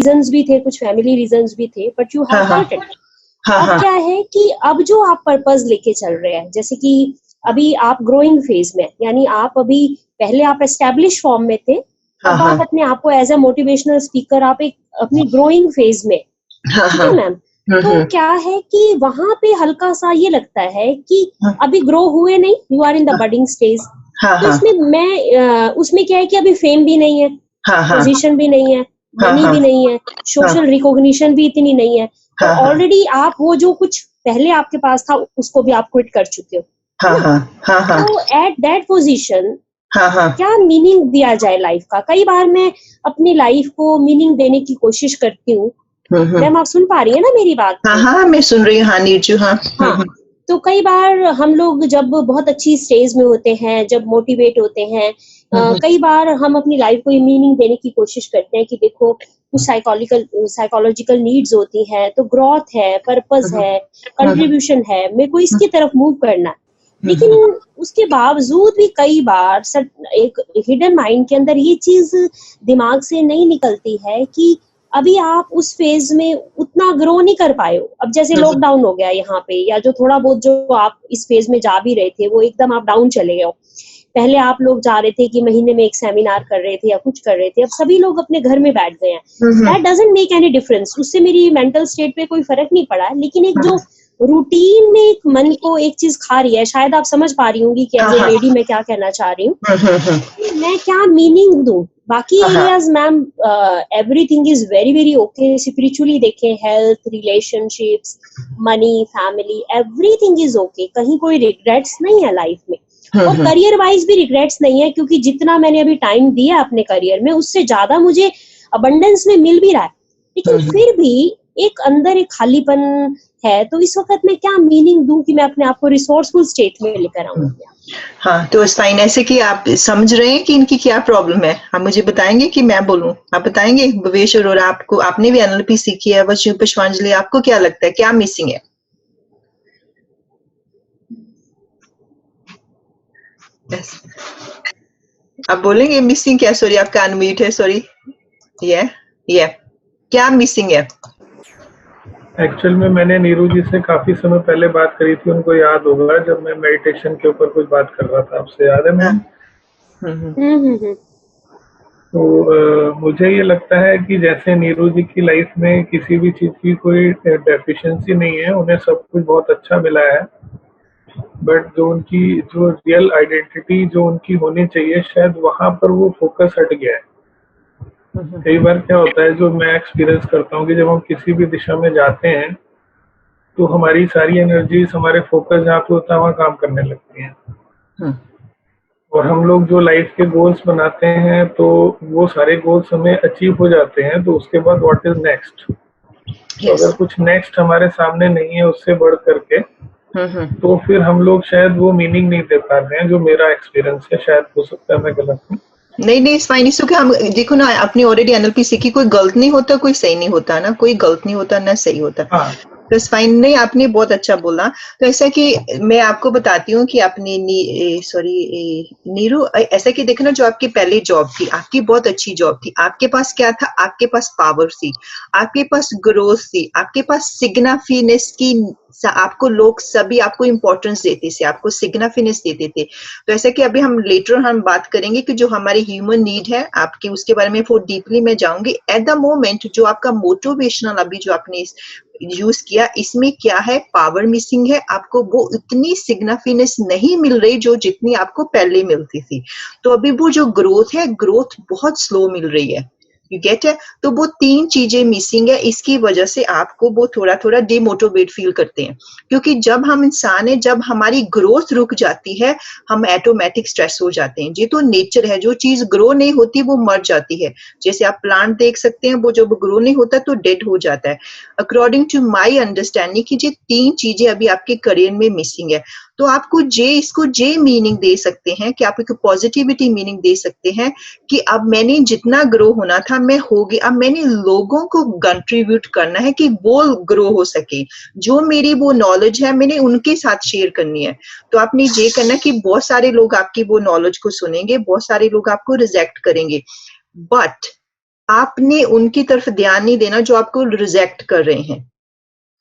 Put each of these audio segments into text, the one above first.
Reasons भी थे, कुछ फैमिली रीजंस भी थे, but you have got it. अब क्या है कि अब जो आप पर्पस लेके चल रहे हैं, जैसे कि अभी आप ग्रोइंग फेज में, यानी आप अभी पहले आप एस्टेब्लिश फॉर्म में थे, अब आप अपने आप को एज अ मोटिवेशनल स्पीकर आप एक अपनी ग्रोइंग फेज में, ठीक है मैम। तो क्या है कि वहां पे हल्का सा ये लगता है कि अभी ग्रो हुए नहीं, you are in the budding stage. तो इसमें मैं उसमें क्या है कि अभी फेम भी नहीं है, पोजीशन भी नहीं है, मनी भी नहीं है, सोशल रिकॉग्निशन भी इतनी नहीं है, तो ऑलरेडी आप वो जो कुछ पहले आपके पास था उसको भी आप क्विट कर चुके हो। तो एट दैट पोजीशन क्या मीनिंग दिया जाए लाइफ का? कई बार मैं अपनी लाइफ को मीनिंग देने की कोशिश करती हूँ। मैम आप सुन पा रही है ना मेरी बात? हाँ मैं सुन रही हूँ। हाँ नीरजू, हाँ। तो कई बार हम लोग जब बहुत अच्छी स्टेज में होते हैं, जब मोटिवेट होते हैं, कई बार हम अपनी लाइफ को ये मीनिंग देने की कोशिश करते हैं कि देखो कुछ साइकोलॉजिकल नीड्स होती हैं, तो ग्रोथ है, पर्पस है, कंट्रीब्यूशन है, मेरे को इसकी तरफ मूव करना है। लेकिन उसके बावजूद भी कई बार एक हिडन माइंड के अंदर ये चीज दिमाग से नहीं निकलती है कि अभी आप उस फेज में उतना ग्रो नहीं कर पाए हो। अब जैसे लॉकडाउन हो गया यहाँ पे, या जो थोड़ा बहुत जो आप इस फेज में जा भी रहे थे वो एकदम आप डाउन चले गए हो। पहले आप लोग जा रहे थे कि महीने में एक सेमिनार कर रहे थे या कुछ कर रहे थे, अब सभी लोग अपने घर में बैठ गए हैं। That doesn't make any difference, उससे मेरी मेंटल स्टेट पे कोई फर्क नहीं पड़ा। लेकिन एक जो रूटीन में एक मन को एक चीज खा रही है, शायद आप समझ पा रही होंगी कि एज ए लेडी मैं क्या कहना चाह रही हूँ। मैं क्या मीनिंग दूं? बाकी areas ma'am everything is very very okay. Spiritually देखें, health, relationships, money, family, everything is okay. कहीं कोई रिग्रेट्स नहीं है लाइफ में, और करियर वाइज भी रिग्रेट्स नहीं है, क्योंकि जितना मैंने अभी टाइम दिया अपने करियर में उससे ज्यादा मुझे अबंडेंस में मिल भी रहा है। लेकिन फिर भी एक अंदर एक खालीपन है। तो इस वक्त मैं क्या मीनिंग दूं कि मैं अपने आप को रिसोर्सफुल स्टेट में लेकर आऊं? हाँ, तो फाइन, ऐसे कि आप समझ रहे हैं कि इनकी क्या प्रॉब्लम है, आप मुझे बताएंगे कि मैं बोलूं? आप बताएंगे भवेश, और आपको, आपने भी एनएलपी सीखी है, बस पुष्पांजलि, आपको क्या लगता है क्या मिसिंग है? yes. आप बोलेंगे मिसिंग क्या? सॉरी, आपका अनम्यूट है, सॉरी। ये क्या मिसिंग है? एक्चुअल में मैंने नीरू जी से काफी समय पहले बात करी थी, उनको याद होगा, जब मैं मेडिटेशन के ऊपर कुछ बात कर रहा था, आपसे याद है मैम? तो मुझे ये लगता है कि जैसे नीरू जी की लाइफ में किसी भी चीज की कोई डेफिशिएंसी नहीं है, उन्हें सब कुछ बहुत अच्छा मिला है, बट जो उनकी जो रियल आइडेंटिटी जो उनकी होनी चाहिए, शायद वहां पर वो फोकस हट गया है। कई बार क्या होता है, जो मैं एक्सपीरियंस करता हूँ, कि जब हम किसी भी दिशा में जाते हैं तो हमारी सारी एनर्जीज, हमारे फोकस जहाँ पे होता है वहाँ काम करने लगती हैं। और हम लोग जो लाइफ के गोल्स बनाते हैं, तो वो सारे गोल्स हमें अचीव हो जाते हैं, तो उसके बाद व्हाट इज नेक्स्ट? तो अगर कुछ नेक्स्ट हमारे सामने नहीं है उससे बढ़ करके, तो फिर हम लोग शायद वो मीनिंग नहीं दे पा रहे हैं, जो मेरा एक्सपीरियंस है। शायद हो सकता है मैं गलत हूँ। नहीं, फाइन, इसको क्या, हम देखो ना, आपने ऑलरेडी एनएलपी सीखी, कोई गलत नहीं होता, कोई सही नहीं होता ना, कोई गलत नहीं होता ना सही होता। तो फाइन, नहीं, आपने बहुत अच्छा बोला। तो ऐसा कि मैं आपको बताती हूँ कि आपने नीरू, ऐसा कि देखो ना, जो आपकी पहली जॉब थी, आपकी बहुत अच्छी जॉब थी, आपके पास क्या था? आपके पास पावर थी, आपके पास ग्रोथ थी, आपके पास सिग्निफिकेंस की, आपको लोग सभी आपको इंपॉर्टेंस देते थे, आपको सिग्निफिकेंस देते थे। तो ऐसा कि अभी हम लेटर हम बात करेंगे कि जो हमारी ह्यूमन नीड है आपके, उसके बारे में बहुत डीपली मैं जाऊंगी। एट द मोमेंट जो आपका मोटिवेशनल अभी जो आपने यूज किया, इसमें क्या है? पावर मिसिंग है, आपको वो इतनी सिग्निफिकेंस नहीं मिल रही जो जितनी आपको पहले मिलती थी। तो अभी वो जो ग्रोथ है, ग्रोथ बहुत स्लो मिल रही है, यू गेट है? तो वो तीन चीजें मिसिंग है, इसकी वजह से आपको वो थोड़ा थोड़ा डिमोटिवेट फील करते हैं। क्योंकि जब हम इंसान है, जब हमारी ग्रोथ रुक जाती है, हम ऑटोमेटिक स्ट्रेस हो जाते हैं। ये तो नेचर है, जो चीज ग्रो नहीं होती वो मर जाती है। जैसे आप प्लांट देख सकते हैं, वो जब ग्रो नहीं होता तो डेड हो जाता है। अकॉर्डिंग टू माई अंडरस्टैंडिंग कि ये तीन चीजें अभी आपके करियर में मिसिंग है। तो आपको इसको मीनिंग दे सकते हैं कि आप एक पॉजिटिविटी मीनिंग दे सकते हैं कि अब मैंने जितना ग्रो होना था मैं हो गई, अब मैंने लोगों को कंट्रीब्यूट करना है कि वो ग्रो हो सके, जो मेरी वो नॉलेज है मैंने उनके साथ शेयर करनी है। तो आपने ये करना कि बहुत सारे लोग आपकी वो नॉलेज को सुनेंगे, बहुत सारे लोग आपको रिजेक्ट करेंगे, बट आपने उनकी तरफ ध्यान नहीं देना जो आपको रिजेक्ट कर रहे हैं।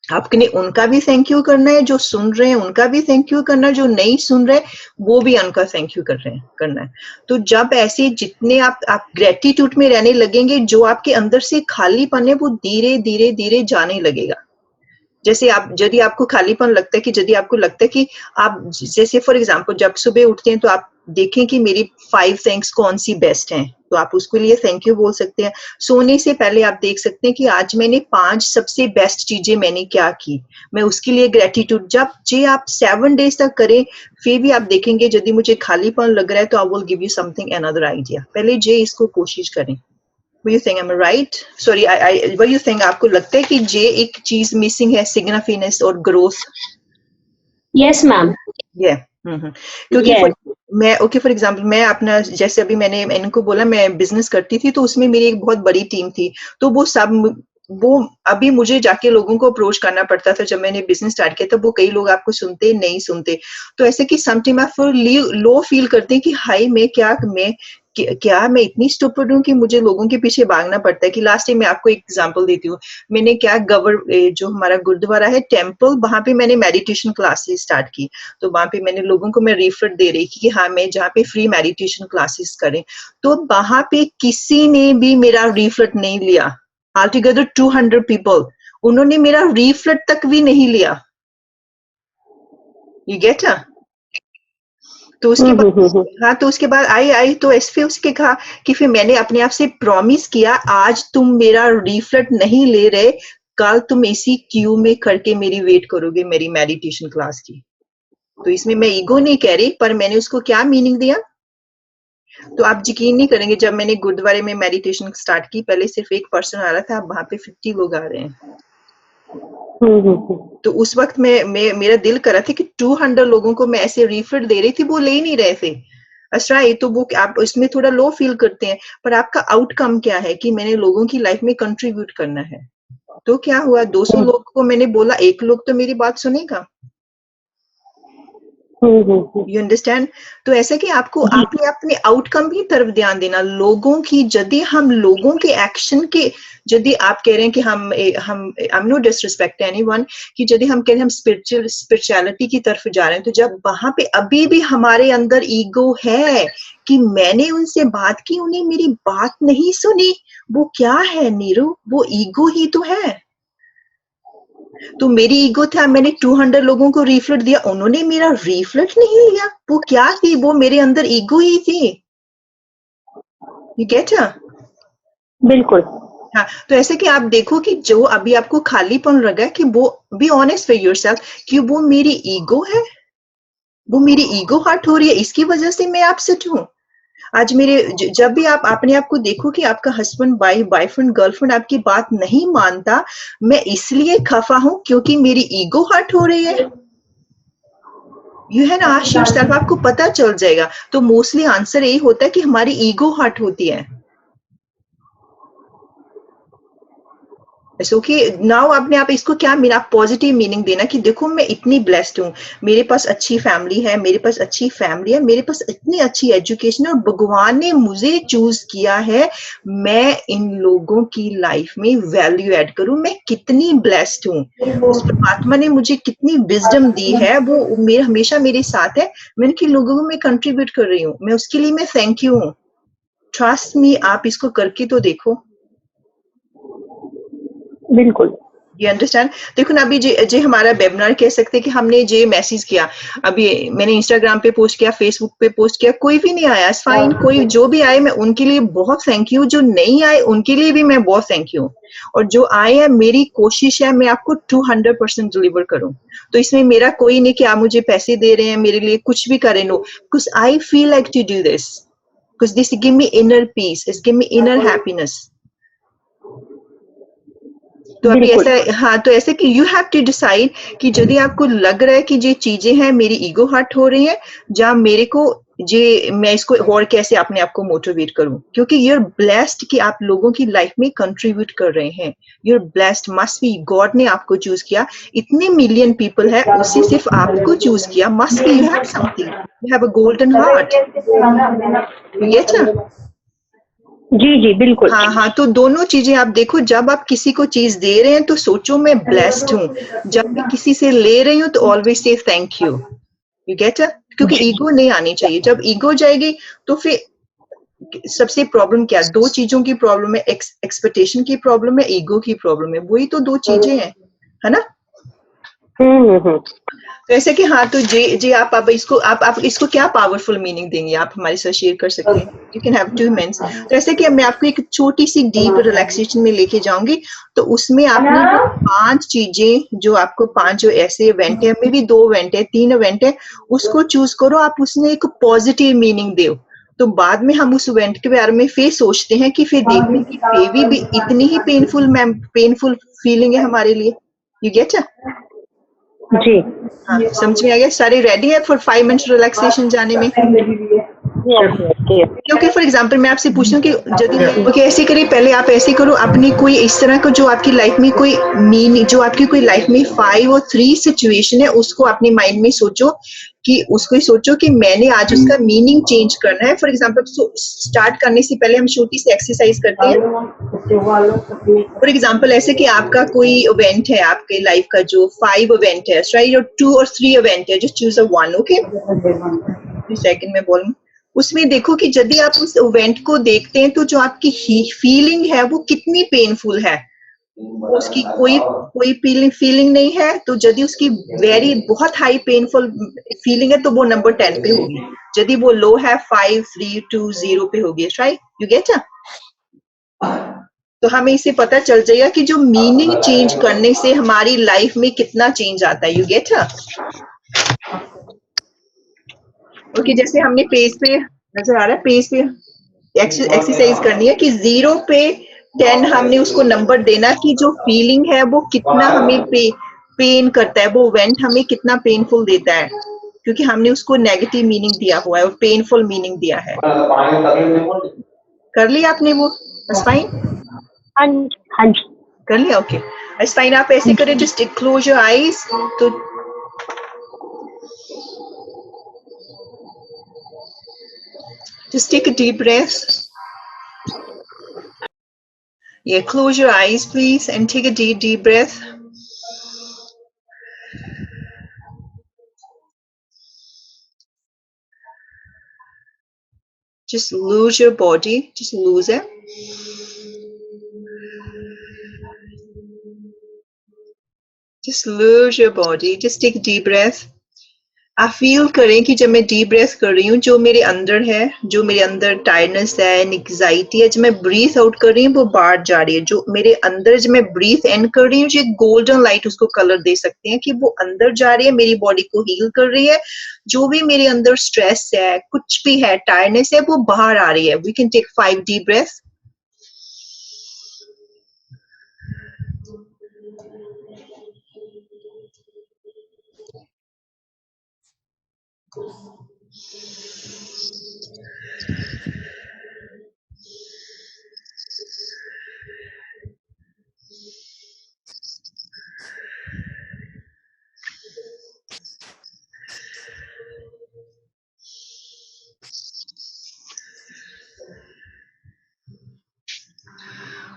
आपने उनका भी थैंक यू करना है, जो सुन रहे हैं उनका भी थैंक यू करना है, जो नहीं सुन रहे वो भी उनका थैंक यू करना है। तो जब ऐसे जितने आप ग्रेटिट्यूड में रहने लगेंगे, जो आपके अंदर से खालीपन है वो धीरे धीरे धीरे जाने लगेगा। जैसे यदि आपको खालीपन लगता है, कि यदि आपको लगता है कि आप, जैसे फॉर एग्जांपल जब सुबह उठते हैं तो आप देखें कि मेरी 5 थैंक्स कौन सी बेस्ट हैं, तो आप उसके लिए थैंक यू बोल सकते हैं। सोने से पहले आप देख सकते हैं कि आज मैंने 5 सबसे बेस्ट चीजें मैंने क्या की, मैं उसके लिए ग्रेटिट्यूड, जब जे आप 7 डेज तक करें, फिर भी आप देखेंगे यदि मुझे खालीपन लग रहा है तो I will give you something another idea. पहले जे इसको कोशिश करें। What do you think? Am I right? Sorry, what do you think? आपको लगता है कि जे एक चीज मिसिंग है, सिग्निफिकेंस और ग्रोथ? Yes, ma'am. क्योंकि Yes. फॉर एग्जांपल मैं अपना, जैसे अभी मैंने इनको बोला मैं बिजनेस करती थी, तो उसमें मेरी एक बहुत बड़ी टीम थी, तो वो अभी मुझे जाके लोगों को अप्रोच करना पड़ता था। जब मैंने बिजनेस स्टार्ट किया तब वो कई लोग आपको सुनते नहीं सुनते, तो ऐसे कि समटाइम आप लो फील करते हैं कि हाय मैं इतनी स्टूपिड हूँ कि मुझे लोगों के पीछे भागना पड़ता है। कि लास्ट टाइम मैं आपको एक एग्जांपल देती हूँ, मैंने जो हमारा गुरुद्वारा है टेम्पल, वहां पे मैंने मेडिटेशन क्लासेस स्टार्ट की। तो वहां पे मैंने लोगों को मैं रिफर दे रही थी कि हाँ मैं जहाँ पे फ्री मेडिटेशन क्लासेस करें, तो वहां पे किसी ने भी मेरा रिफर नहीं लिया। Altogether 200 people, उन्होंने मेरा रीफ्लट तक भी नहीं लिया। You get it? तो उसके बाद हाँ, तो उसके बाद आई तो ऐसे उसके कहा कि फिर मैंने अपने आप से प्रॉमिस किया, आज तुम मेरा रीफ्लट नहीं ले रहे, कल तुम इसी क्यू में करके मेरी वेट करोगे मेरी मेडिटेशन क्लास की। तो इसमें मैं ईगो नहीं कह रही, पर मैंने उसको क्या मीनिंग दिया, तो आप यकीन नहीं करेंगे, जब मैंने गुरुद्वारे में मेडिटेशन स्टार्ट की, पहले सिर्फ एक पर्सन आ रहा था, अब वहां पे 50 लोग आ रहे हैं। तो उस वक्त मेरा दिल कर रहा था कि 200 लोगों को मैं ऐसे रिफर दे रही थी, वो ले नहीं रहे थे। अच्छा, तो वो आप इसमें थोड़ा लो फील करते हैं, पर आपका आउटकम क्या है कि मैंने लोगों की लाइफ में कंट्रीब्यूट करना है। तो क्या हुआ, 200 लोग को मैंने बोला, एक लोग तो मेरी बात सुनेगा। You understand? तो ऐसा कि आपको अपने आउटकम की तरफ ध्यान देना, लोगों की, यदि हम लोगों के एक्शन के, यदि आप कह रहे हैं कि हम I am no disrespect anyone, कि यदि हम कह रहे हैं हम स्पिरिचुअलिटी की तरफ जा रहे हैं, तो जब वहां पे अभी भी हमारे अंदर ईगो है कि मैंने उनसे बात की, उन्हें मेरी बात नहीं सुनी, वो क्या है नीरू, वो ईगो ही तो है। तो मेरी ईगो था, मैंने 200 लोगों को रीफ्लट दिया, उन्होंने मेरा रीफ्लट नहीं लिया, वो क्या थी, वो मेरे अंदर ईगो ही थी। You get it? बिल्कुल। हाँ, तो ऐसे कि आप देखो कि जो अभी आपको खालीपन लगा कि वो, बी ऑनेस्ट विद योरसेल्फ, कि वो मेरी ईगो है, वो मेरी ईगो हर्ट हो रही है, इसकी वजह से मैं अपसेट हूँ। आज जब भी आप अपने आप को देखो कि आपका हस्बैंड, बॉयफ्रेंड, गर्लफ्रेंड आपकी बात नहीं मानता, मैं इसलिए खफा हूं क्योंकि मेरी ईगो हर्ट हो रही है। यू है ना, आस्क योरसेल्फ, आपको पता चल जाएगा। तो मोस्टली आंसर यही होता है कि हमारी ईगो हर्ट होती है। सो कि नाउ अपने आप इसको क्या मीन, आप पॉजिटिव मीनिंग देना कि देखो मैं इतनी ब्लेस्ड हूँ, मेरे पास अच्छी फैमिली है, मेरे पास अच्छी फैमिली है, मेरे पास इतनी अच्छी एजुकेशन है, और भगवान ने मुझे चूज किया है, मैं इन लोगों की लाइफ में वैल्यू ऐड करूं, मैं कितनी ब्लेस्ड हूँ, उस परमात्मा ने मुझे कितनी विजडम दी है, वो मेरे हमेशा मेरे साथ है, मैं इनके लोगों को मैं कंट्रीब्यूट कर रही हूँ, मैं उसके लिए मैं थैंक यू हूँ। ट्रस्ट मी, आप इसको करके तो देखो। बिल्कुल। You understand? देखो ना, अभी जे हमारा वेबिनार कह सकते हैं कि हमने जे मैसेज किया, अभी मैंने इंस्टाग्राम पे पोस्ट किया, फेसबुक पे पोस्ट किया, कोई भी नहीं आया, फाइन, कोई जो भी आए मैं उनके लिए बहुत थैंक यू, जो नहीं आए उनके लिए भी मैं बहुत थैंक यू, और जो आए हैं मेरी कोशिश है मैं आपको 200% डिलीवर करूं। तो इसमें मेरा कोई नहीं कि आप मुझे पैसे दे रहे हैं, मेरे लिए कुछ भी करें, no, because I feel like to do this, because this give me inner peace, it's give me inner happiness. तो अभी ऐसा, हाँ, तो ऐसे कि यू हैव टू डिसाइड कि यदि आपको लग रहा है कि ये चीजें हैं मेरी ईगो हर्ट हो रही है, जहाँ मेरे को मैं इसको और कैसे अपने आप को मोटिवेट करूं, क्योंकि यूर ब्लेस्ड कि आप लोगों की लाइफ में कंट्रीब्यूट कर रहे हैं, you're blessed, must be, God ने आपको चूज किया, इतने मिलियन पीपल है, उससे सिर्फ आपको चूज किया, must be you have something, you have a golden heart. ये जी जी बिल्कुल। हाँ हाँ, तो दोनों चीजें आप देखो, जब आप किसी को चीज दे रहे हैं तो सोचो मैं ब्लेस्ड हूँ, जब मैं किसी से ले रही हूँ तो always say thank you. You get? क्योंकि ईगो नहीं आनी चाहिए। जब ईगो जाएगी तो फिर सबसे प्रॉब्लम क्या, दो चीजों की प्रॉब्लम है, एक्सपेक्टेशन की प्रॉब्लम है, ईगो की प्रॉब्लम है, वही तो दो चीजें हैं, है ना? तो ऐसे कि हाँ, तो जी जी आप इसको क्या पावरफुल मीनिंग देंगे, आप हमारे साथ शेयर कर सकते हैं। You can have 2 minutes. तो ऐसे कि मैं आपको एक छोटी सी डीप रिलैक्सेशन में लेके जाऊंगी, तो उसमें आपने वो 5 चीजें जो आपको 5 जो ऐसे इवेंट है, मे बी 2 इवेंट है, 3 इवेंट है, उसको चूज करो, आप उसमें एक पॉजिटिव मीनिंग दो। तो बाद में हम उस इवेंट के बारे में फिर सोचते हैं कि फिर देखते हैं कि भी इतनी ही पेनफुल फीलिंग है हमारे लिए। You get? जी हाँ, समझ में आ गया? सारे रेडी है फॉर 5 मिनट्स रिलैक्सेशन जाने में? क्योंकि फॉर एग्जांपल मैं आपसे पूछूं कि यदि ओके ऐसे करिए, पहले आप ऐसे करो, अपनी कोई इस तरह का जो आपकी लाइफ में कोई जो आपकी कोई लाइफ में 5 और 3 सिचुएशन है, उसको अपने माइंड में सोचो कि मैंने आज उसका मीनिंग चेंज करना है। फॉर एग्जांपल स्टार्ट करने से पहले हम छोटी सी एक्सरसाइज करते हैं। फॉर एग्जाम्पल ऐसे कि आपका कोई इवेंट है आपके लाइफ का जो 5 इवेंट है, राइट, और 2 और 3 इवेंट है, just choose a one. Okay, second में बोलूं, उसमें देखो कि यदि आप उस इवेंट को देखते हैं तो जो आपकी फीलिंग है वो कितनी पेनफुल है। उसकी कोई फीलिंग नहीं है, तो यदि उसकी बहुत हाई पेनफुल फीलिंग है तो वो नंबर 10 पे होगी। यदि वो लो है 5, 3, 2, 0 पे होगी, राइट? You get? तो हमें इससे पता चल जाएगा कि जो मीनिंग चेंज करने से हमारी लाइफ में कितना चेंज आता है। You get? ओके, जैसे हमने पेज पे नजर आ रहा है, पेज पे एक्सरसाइज करनी है कि 0 पे 10 हमने उसको नंबर देना कि जो फीलिंग है वो कितना हमें पेन करता है, वो इवेंट हमें कितना पेनफुल देता है, क्योंकि हमने उसको नेगेटिव मीनिंग दिया हुआ है और पेनफुल मीनिंग दिया है। कर लिया आपने वो? बस फाइन, हाँ जी कर लिया? ओके, बस फाइन। आप ऐसे करें, जस्ट क्लोज योर आईज। तो just take a deep breath. Yeah, close your eyes, please, and take a deep breath. Just lose your body, just lose it. Just lose your body, just take a deep breath. आप feel करें कि जब मैं deep breath कर रही हूँ, जो मेरे अंदर है, जो मेरे अंदर टायर्डनेस है, एंग्जाइटी है, जब मैं ब्रीथ आउट कर रही हूँ वो बाहर जा रही है। जो मेरे अंदर जब मैं ब्रीथ इन कर रही हूँ, जो गोल्डन लाइट उसको कलर दे सकते हैं कि वो अंदर जा रही है, मेरी बॉडी को हील कर रही है। जो भी मेरे अंदर स्ट्रेस है, कुछ भी है, टायर्डनेस है, वो बाहर आ रही है। We can take 5 deep breath.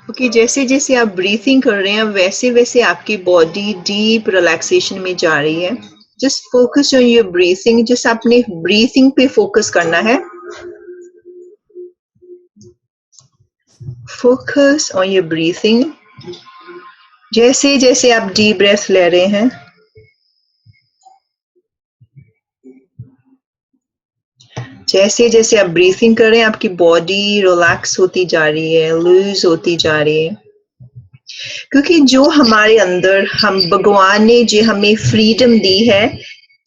Okay, जैसे जैसे आप ब्रीथिंग कर रहे हैं वैसे वैसे आपकी बॉडी डीप रिलैक्सेशन में जा रही है। Just focus on your breathing, just अपने ब्रीथिंग पे फोकस करना है। Focus on your breathing. जैसे जैसे आप डीप ब्रेथ ले रहे हैं, जैसे जैसे आप ब्रीथिंग कर रहे हैं, आपकी बॉडी रिलैक्स होती जा रही है, लूज होती जा रही है। क्योंकि जो हमारे अंदर हम भगवान ने जो हमें फ्रीडम दी है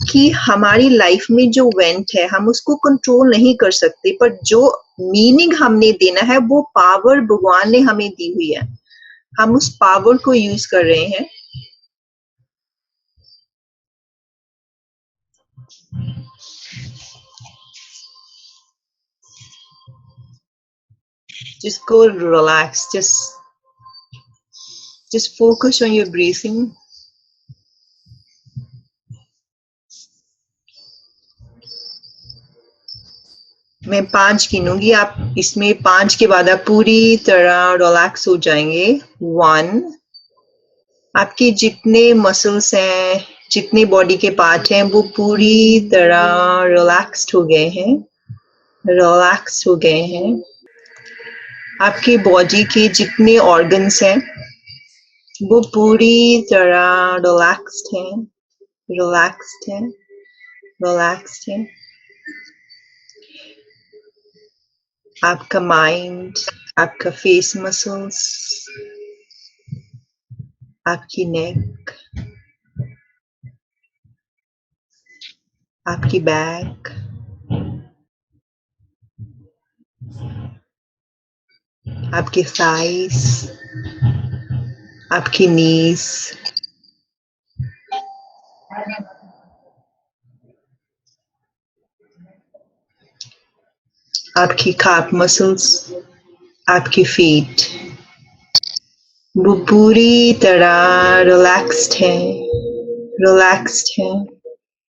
कि हमारी लाइफ में जो इवेंट है हम उसको कंट्रोल नहीं कर सकते, पर जो मीनिंग हमने देना है वो पावर भगवान ने हमें दी हुई है। हम उस पावर को यूज कर रहे हैं। Just go relax. Just focus on your breathing. मैं 5 गिनूंगी, आप इसमें 5 के बाद आप पूरी तरह रिलैक्स हो जाएंगे। 1, आपके जितने मसल्स हैं, जितने बॉडी के पार्ट हैं, वो पूरी तरह रिलैक्स्ड हो गए हैं, रिलैक्स हो गए हैं। आपके बॉडी के जितने ऑर्गन्स हैं वो पूरी तरह रिलैक्स्ड हैं, रिलैक्स्ड हैं, रिलैक्स्ड हैं। आपका माइंड, आपका फेस मसल्स, आपकी नेक, आपकी बैक, आपके थाइस, आपकी नीज, आपकी calf मसल्स, आपकी फीट, वो पूरी तरह रिलैक्स्ड है, रिलैक्स्ड है,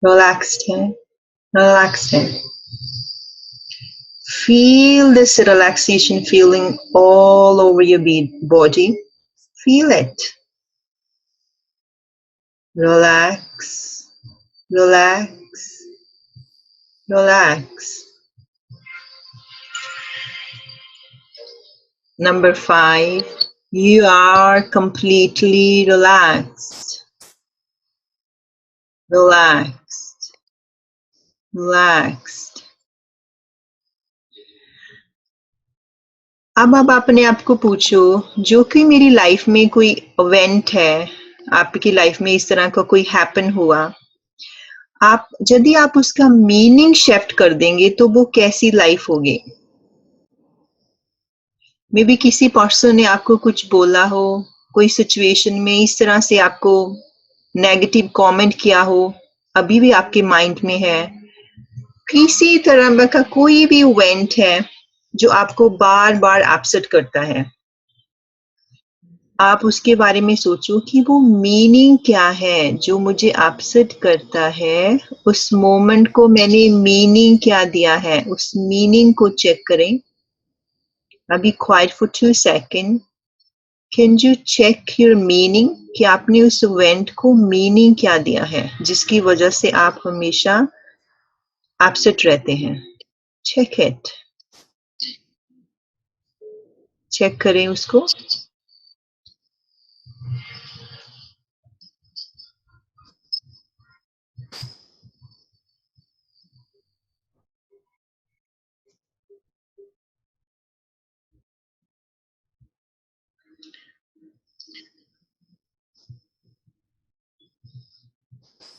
रिलैक्स्ड है, रिलैक्स्ड है। Feel this relaxation feeling all over your body. Feel it. Relax, relax, relax. Number 5, you are completely relaxed. Relaxed, relaxed. अब आप अपने आप को पूछो, जो कि मेरी लाइफ में कोई इवेंट है, आपकी लाइफ में इस तरह का कोई हैपन हुआ, आप यदि आप उसका मीनिंग शिफ्ट कर देंगे तो वो कैसी लाइफ होगी। मे बी किसी पर्सन ने आपको कुछ बोला हो, कोई सिचुएशन में इस तरह से आपको नेगेटिव कमेंट किया हो, अभी भी आपके माइंड में है। किसी तरह का कोई भी इवेंट है जो आपको बार बार अपसेट करता है, आप उसके बारे में सोचो कि वो मीनिंग क्या है जो मुझे अपसेट करता है, उस मोमेंट को मैंने मीनिंग क्या दिया है, उस मीनिंग को चेक करें। अभी क्वाइट फॉर 2 सेकेंड। Can you check your meaning कि आपने उस इवेंट को मीनिंग क्या दिया है जिसकी वजह से आप हमेशा अपसेट रहते हैं। चेक इट, चेक करें उसको।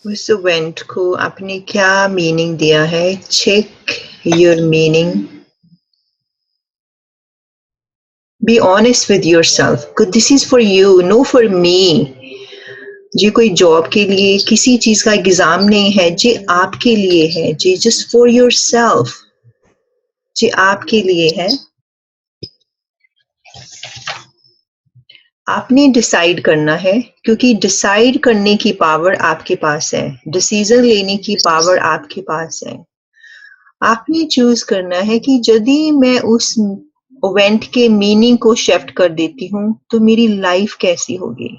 उस इवेंट को आपने क्या मीनिंग दिया है। Check your meaning. Be honest with yourself, this is for you, no for me. जी कोई जॉब के लिए, किसी चीज का एग्जाम नहीं है, जी आपके लिए है, जी जस्ट फॉर योरसेल्फ, जी आपके लिए है। आपने डिसाइड करना है, क्योंकि डिसाइड करने की पावर आपके पास है, डिसीजन लेने की पावर आपके पास है। आपने चूज करना है कि यदि मैं उस इवेंट के मीनिंग को शिफ्ट कर देती हूँ तो मेरी लाइफ कैसी होगी,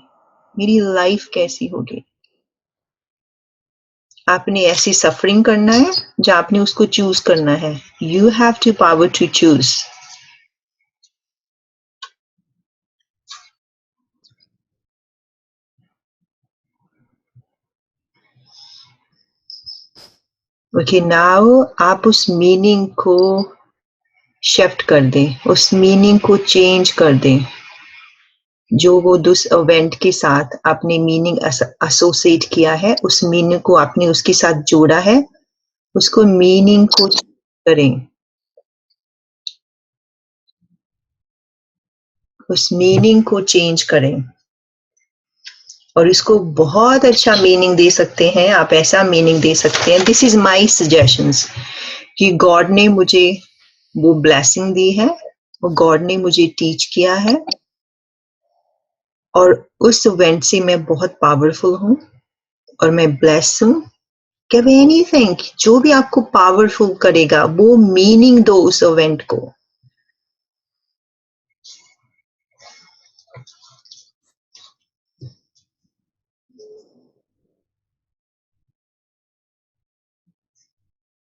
मेरी लाइफ कैसी होगी। आपने ऐसी सफरिंग करना है जो आपने उसको चूज करना है। You have to power to choose. Okay, now आप उस मीनिंग को शिफ्ट कर दें, उस मीनिंग को चेंज कर दें। जो वो उस इवेंट के साथ आपने मीनिंग एसोसिएट किया है, उस मीनिंग को आपने उसके साथ जोड़ा है, उसको मीनिंग को करें, उस मीनिंग को चेंज करें। और इसको बहुत अच्छा मीनिंग दे सकते हैं आप। ऐसा मीनिंग दे सकते हैं, दिस इज माय सजेशंस, कि गॉड ने मुझे वो ब्लेसिंग दी है, वो गॉड ने मुझे टीच किया है, और उस इवेंट से मैं बहुत पावरफुल हूँ और मैं ब्लेस हूँ। गिव एनीथिंग, जो भी आपको पावरफुल करेगा, वो मीनिंग दो उस इवेंट को।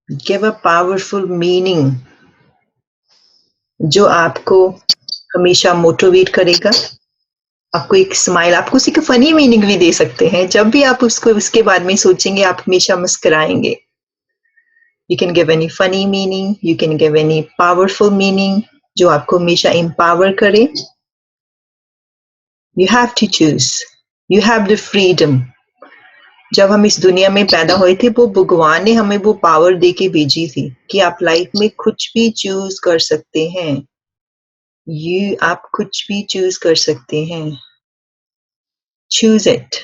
गिव अ पावरफुल मीनिंग जो आपको हमेशा मोटिवेट करेगा, आपको एक स्माइल, आपको उसी का फनी मीनिंग भी दे सकते हैं। जब भी आप उसको उसके बारे में सोचेंगे, आप हमेशा मुस्कुराएंगे। You can give any funny meaning, you can give any powerful meaning जो आपको हमेशा एम्पावर करे। You have to choose, you have the freedom. जब हम इस दुनिया में पैदा हुए थे, वो भगवान ने हमें वो पावर दे के भेजी थी कि आप लाइफ में कुछ भी चूज कर सकते हैं। आप कुछ भी चूज कर सकते हैं। Choose it,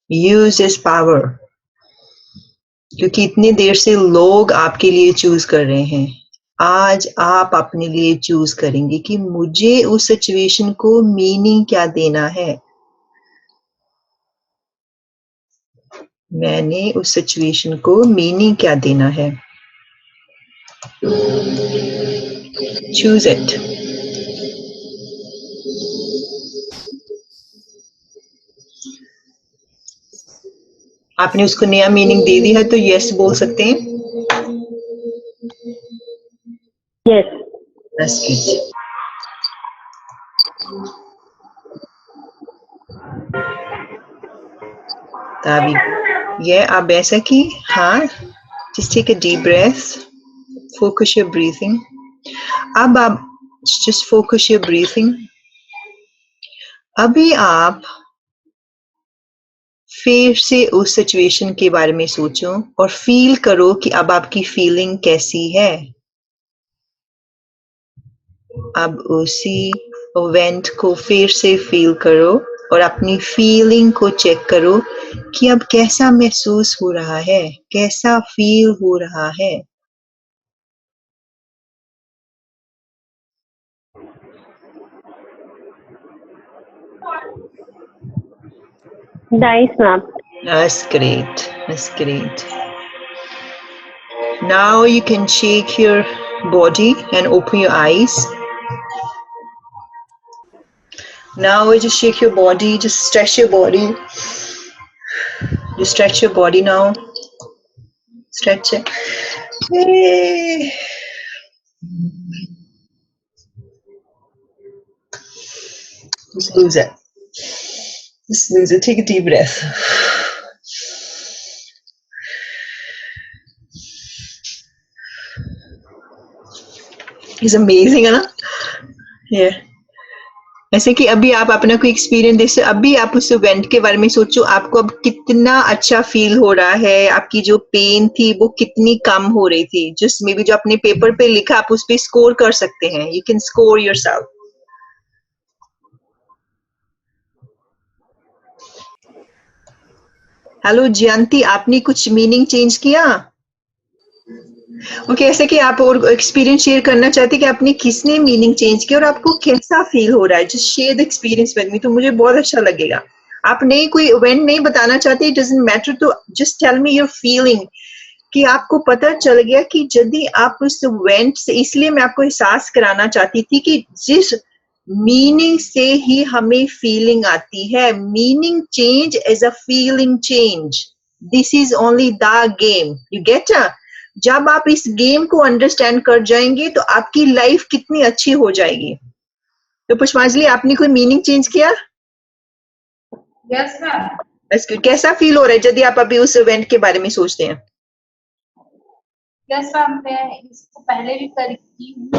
use this power, क्योंकि इतनी देर से लोग आपके लिए चूज कर रहे हैं। आज आप अपने लिए चूज करेंगे कि मुझे उस सिचुएशन को मीनिंग क्या देना है। मैंने उस सिचुएशन को मीनिंग क्या देना है। Choose it. आपने उसको नया मीनिंग दे दिया है तो यस बोल सकते हैं। यस। बस कीजिए। तभी ये आप ऐसा कि हाँ, just take a deep breath, focus your breathing। अब आप just focus your breathing। अभी आप फिर से उस सिचुएशन के बारे में सोचो और फील करो कि अब आपकी फीलिंग कैसी है। अब उसी इवेंट को फिर से फील करो और अपनी फीलिंग को चेक करो कि अब कैसा महसूस हो रहा है, कैसा फील हो रहा है। Nice ma'am. That's great. That's great. Now you can shake your body and open your eyes. Now just shake your body, just stretch your body. Just stretch your body now. Stretch it. Yay. Just lose it. Just lose it. Take a deep breath. It's amazing, है ना? Yeah. ऐसे कि अभी आप अपना कोई experience जैसे अभी आप उस इवेंट के बारे में सोचो, आपको अब कितना अच्छा फील हो रहा है, आपकी जो पेन थी वो कितनी कम हो रही थी। जस्ट मे बी जो अपने पेपर पे लिखा आप उस पे स्कोर कर सकते हैं। You can score yourself. Hello Jayanti, आपने कुछ मीनिंग चेंज किया? ओके, ऐसे कि आप और एक्सपीरियंस शेयर करना चाहते कि आपने किसने मीनिंग चेंज किया और आपको कैसा फील हो रहा है। Just share the experience with me, तो मुझे बहुत अच्छा लगेगा। आप नहीं कोई इवेंट नहीं बताना चाहते, इट डजंट मैटर, तो just tell me your feeling कि आपको पता चल गया कि यदि आप उस इवेंट से, इसलिए मैं आपको एहसास कराना चाहती थी कि जिस मीनिंग से ही हमें फीलिंग आती है, meaning change is a feeling change. This is only the game, you get. जब आप इस गेम को अंडरस्टैंड कर जाएंगे तो आपकी लाइफ कितनी अच्छी हो जाएगी। तो पुष्पांजलि, आपने कोई मीनिंग चेंज किया? Yes ma'am. कैसा फील हो रहा है यदि आप अभी उस इवेंट के बारे में सोचते हैं? यस मैम, मैं इसको पहले भी करती हूँ।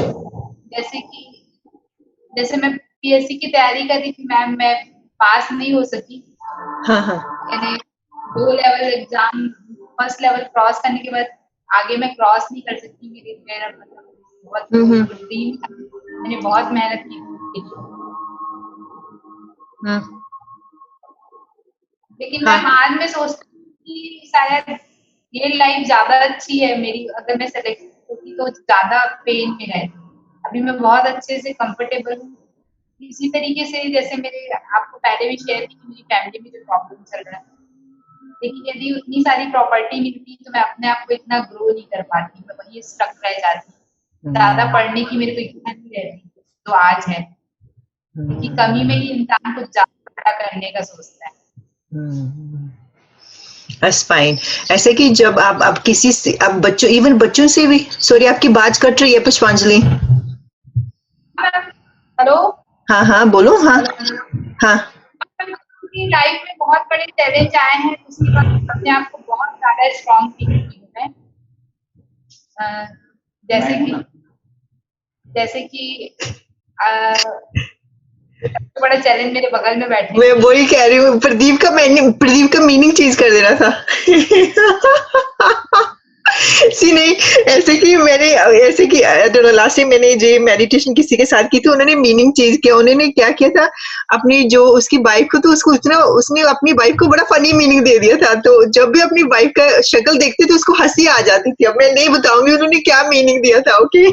जैसे मैं पीएससी की तैयारी कर रही थी मैम, मैं पास नहीं हो सकी। हाँ हाँ। मैंने 2 level exam, first level cross करने के बाद आगे मैं क्रॉस नहीं कर सकती। मेरा मतलब बहुत ड्रीम था, मैंने बहुत मेहनत की उसके लिए। लेकिन मैं बाद में सोचती हूँ कि शायद ये लाइफ ज्यादा अच्छी है मेरी, अगर मैं सेलेक्ट होती तो ज्यादा पेन में रहती। अभी मैं बहुत अच्छे से कंफर्टेबल हूँ। इसी तरीके से जैसे मेरे आपको पहले भी शेयर की, मेरी फैमिली में जो प्रॉब्लम चल रहा है, लेकिन यदि उतनी सारी प्रॉपर्टी मिलती तो मैं अपने आप को इतना ग्रो नहीं कर पाती, मैं वही स्टक रह जाती, ज्यादा पढ़ने की मेरे को इच्छा नहीं रहती तो आज है, क्योंकि कमी में ही इंसान कुछ ज्यादा बड़ा करने का सोचता है। That's fine. ऐसे कि जब आप किसी से, अब बच्चों, इवन बच्चों से भी, सॉरी आपकी बात कट रही है पुष्पांजलि। हेलो, हाँ हाँ बोलो। हाँ हाँ लाइफ में बहुत बड़े चैलेंज आए हैं, उसके बाद अपने आप को बहुत ज्यादा स्ट्रॉन्ग फील की हूँ मैं। जैसे कि सबसे बड़ा चैलेंज मेरे बगल में बैठे, मैं वही कह रही हूँ, प्रदीप का मीनिंग चेंज कर देना था। सी नहीं, ऐसे कि लास्ट टाइम मैंने जो मेडिटेशन किसी के साथ की थी, उन्होंने मीनिंग चेंज किया। उन्होंने क्या किया था, अपनी जो उसकी वाइफ को, तो उसने अपनी वाइफ को बड़ा फनी मीनिंग दे दिया था। तो जब भी अपनी वाइफ का शक्ल देखते तो उसको हंसी आ जाती थी। अब मैं नहीं बताऊंगी उन्होंने क्या मीनिंग दिया था। ओके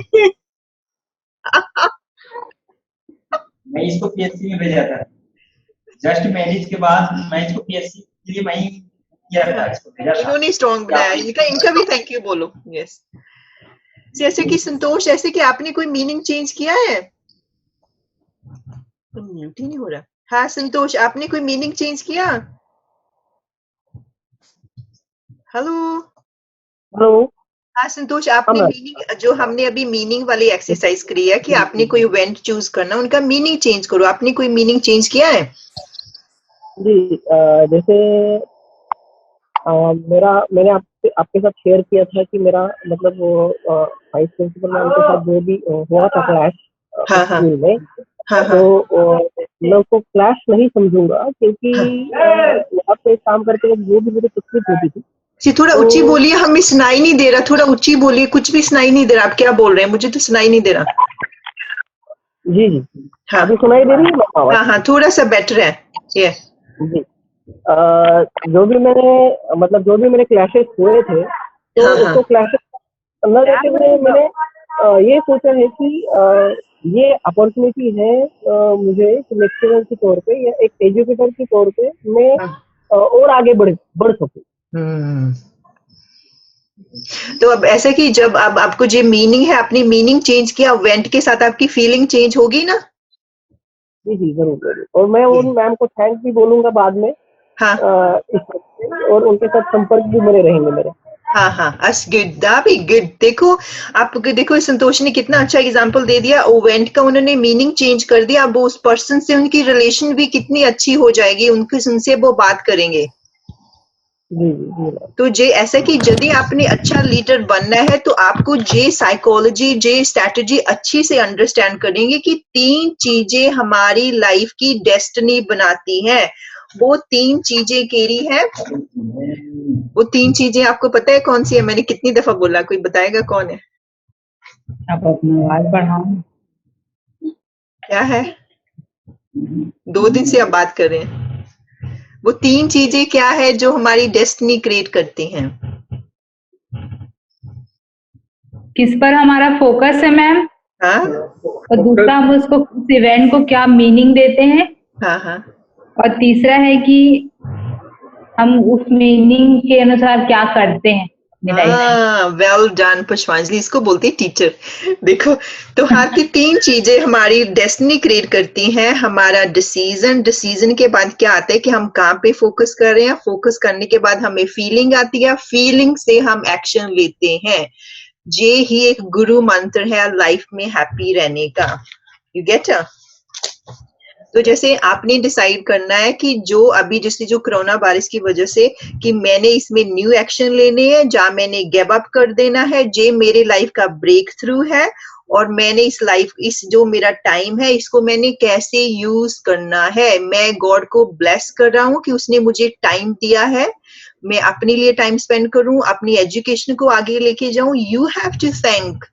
मैं इसको पीएससी में भेजा था, जस्ट मैरिज के बाद मैं इसको पीएससी के लिए मैं किया था, इसको भेजा था। इन्होंने स्ट्रॉन्ग बनाया, इनका भी थैंक यू बोलो। यस, जैसे कि संतोष, ऐसे कि आपने कोई मीनिंग चेंज किया है? म्यूट ही नहीं हो रहा। हाँ संतोष, आपने कोई मीनिंग चेंज किया? Hello hello. हाँ संतोष, आपने मीनिंग, जो हमने अभी मीनिंग वाली एक्सरसाइज करी है कि आपने कोई इवेंट चूज करना, उनका मीनिंग चेंज करो, आपने कोई मीनिंग चेंज किया है? जी, जैसे मैंने आपके साथ शेयर किया था कि मेरा मतलब वो वाइस प्रिंसिपल मैम के साथ जो भी हुआ था क्लैश स्कूल में, तो मैं उसको क्लैश नहीं समझूंगा, क्योंकि यहाँ पे काम करते वक्त जो भी मुझे तकलीफ होती थी। जी थोड़ा ऊंची बोलिए, हमें सुनाई नहीं दे रहा, थोड़ा ऊंची बोलिए, कुछ भी सुनाई नहीं दे रहा। आप क्या बोल रहे हैं? मुझे तो सुनाई नहीं दे रहा। जी जी, हाँ, अभी सुनाई दे रही है? हाँ हाँ, थोड़ा सा बेटर है ये। जी, जो भी मेरे क्लैशेस हुए थे, तो उसको क्लैशेस न देते हुए मैंने ये सोचा है कि ये अपॉर्चुनिटी है मुझे लेक्चरर के तौर पे या एक एजुकेटर के तौर पे मैं और आगे बढ़ सकूं। तो अब ऐसा कि जब अब आपको जो मीनिंग है, अपनी मीनिंग चेंज किया, इवेंट के साथ आपकी फीलिंग चेंज होगी ना? जी जी जरूर, और मैं उन मैम को थैंक भी बोलूंगा बाद में। हाँ, और उनके साथ संपर्क भी बने रहेंगे मेरे। हाँ हाँ, that's good, that be good। देखो संतोष ने कितना अच्छा एग्जांपल दे दिया, इवेंट का उन्होंने मीनिंग चेंज कर दिया। अब उस पर्सन से उनकी रिलेशन भी कितनी अच्छी हो जाएगी, उनसे वो बात करेंगे। तो जे ऐसा कि यदि आपने अच्छा लीडर बनना है तो आपको जे साइकोलॉजी, जे स्ट्रैटेजी अच्छी से अंडरस्टैंड करेंगे कि 3 चीजें हमारी लाइफ की डेस्टिनी बनाती हैं। वो 3 चीजें केरी है, वो 3 चीजें आपको पता है कौन सी है? मैंने कितनी दफा बोला, कोई बताएगा कौन है? आप अपनी आवाज बढ़ाओ। क्या है? 2 दिन से आप बात कर रहे हैं। वो 3 चीजें क्या है जो हमारी डेस्टिनी क्रिएट करती हैं? किस पर हमारा फोकस है मैम? हाँ, और दूसरा हम उसको, उस इवेंट को क्या मीनिंग देते हैं। हाँ हाँ, और तीसरा है कि हम उस मीनिंग के अनुसार क्या करते हैं। वेल डन पुष्पांजलि, इसको बोलते हैं टीचर। देखो, तो हाँ की 3 चीजें हमारी डेस्टिनी क्रिएट करती हैं। हमारा डिसीजन के बाद क्या आता है कि हम कहाँ पे फोकस कर रहे हैं, फोकस करने के बाद हमें फीलिंग आती है, फीलिंग से हम एक्शन लेते हैं। ये ही एक गुरु मंत्र है लाइफ में हैप्पी रहने का। You get? तो जैसे आपने डिसाइड करना है कि जो अभी जैसे जो कोरोना वायरस की वजह से कि मैंने इसमें न्यू एक्शन लेने हैं, या मैंने गिव अप कर देना है, जे मेरे लाइफ का ब्रेक थ्रू है, और मैंने इस जो मेरा टाइम है इसको मैंने कैसे यूज करना है। मैं गॉड को ब्लेस कर रहा हूँ कि उसने मुझे टाइम दिया है, मैं अपने लिए टाइम स्पेंड करूं, अपनी एजुकेशन को आगे लेके जाऊं। यू हैव टू थिंक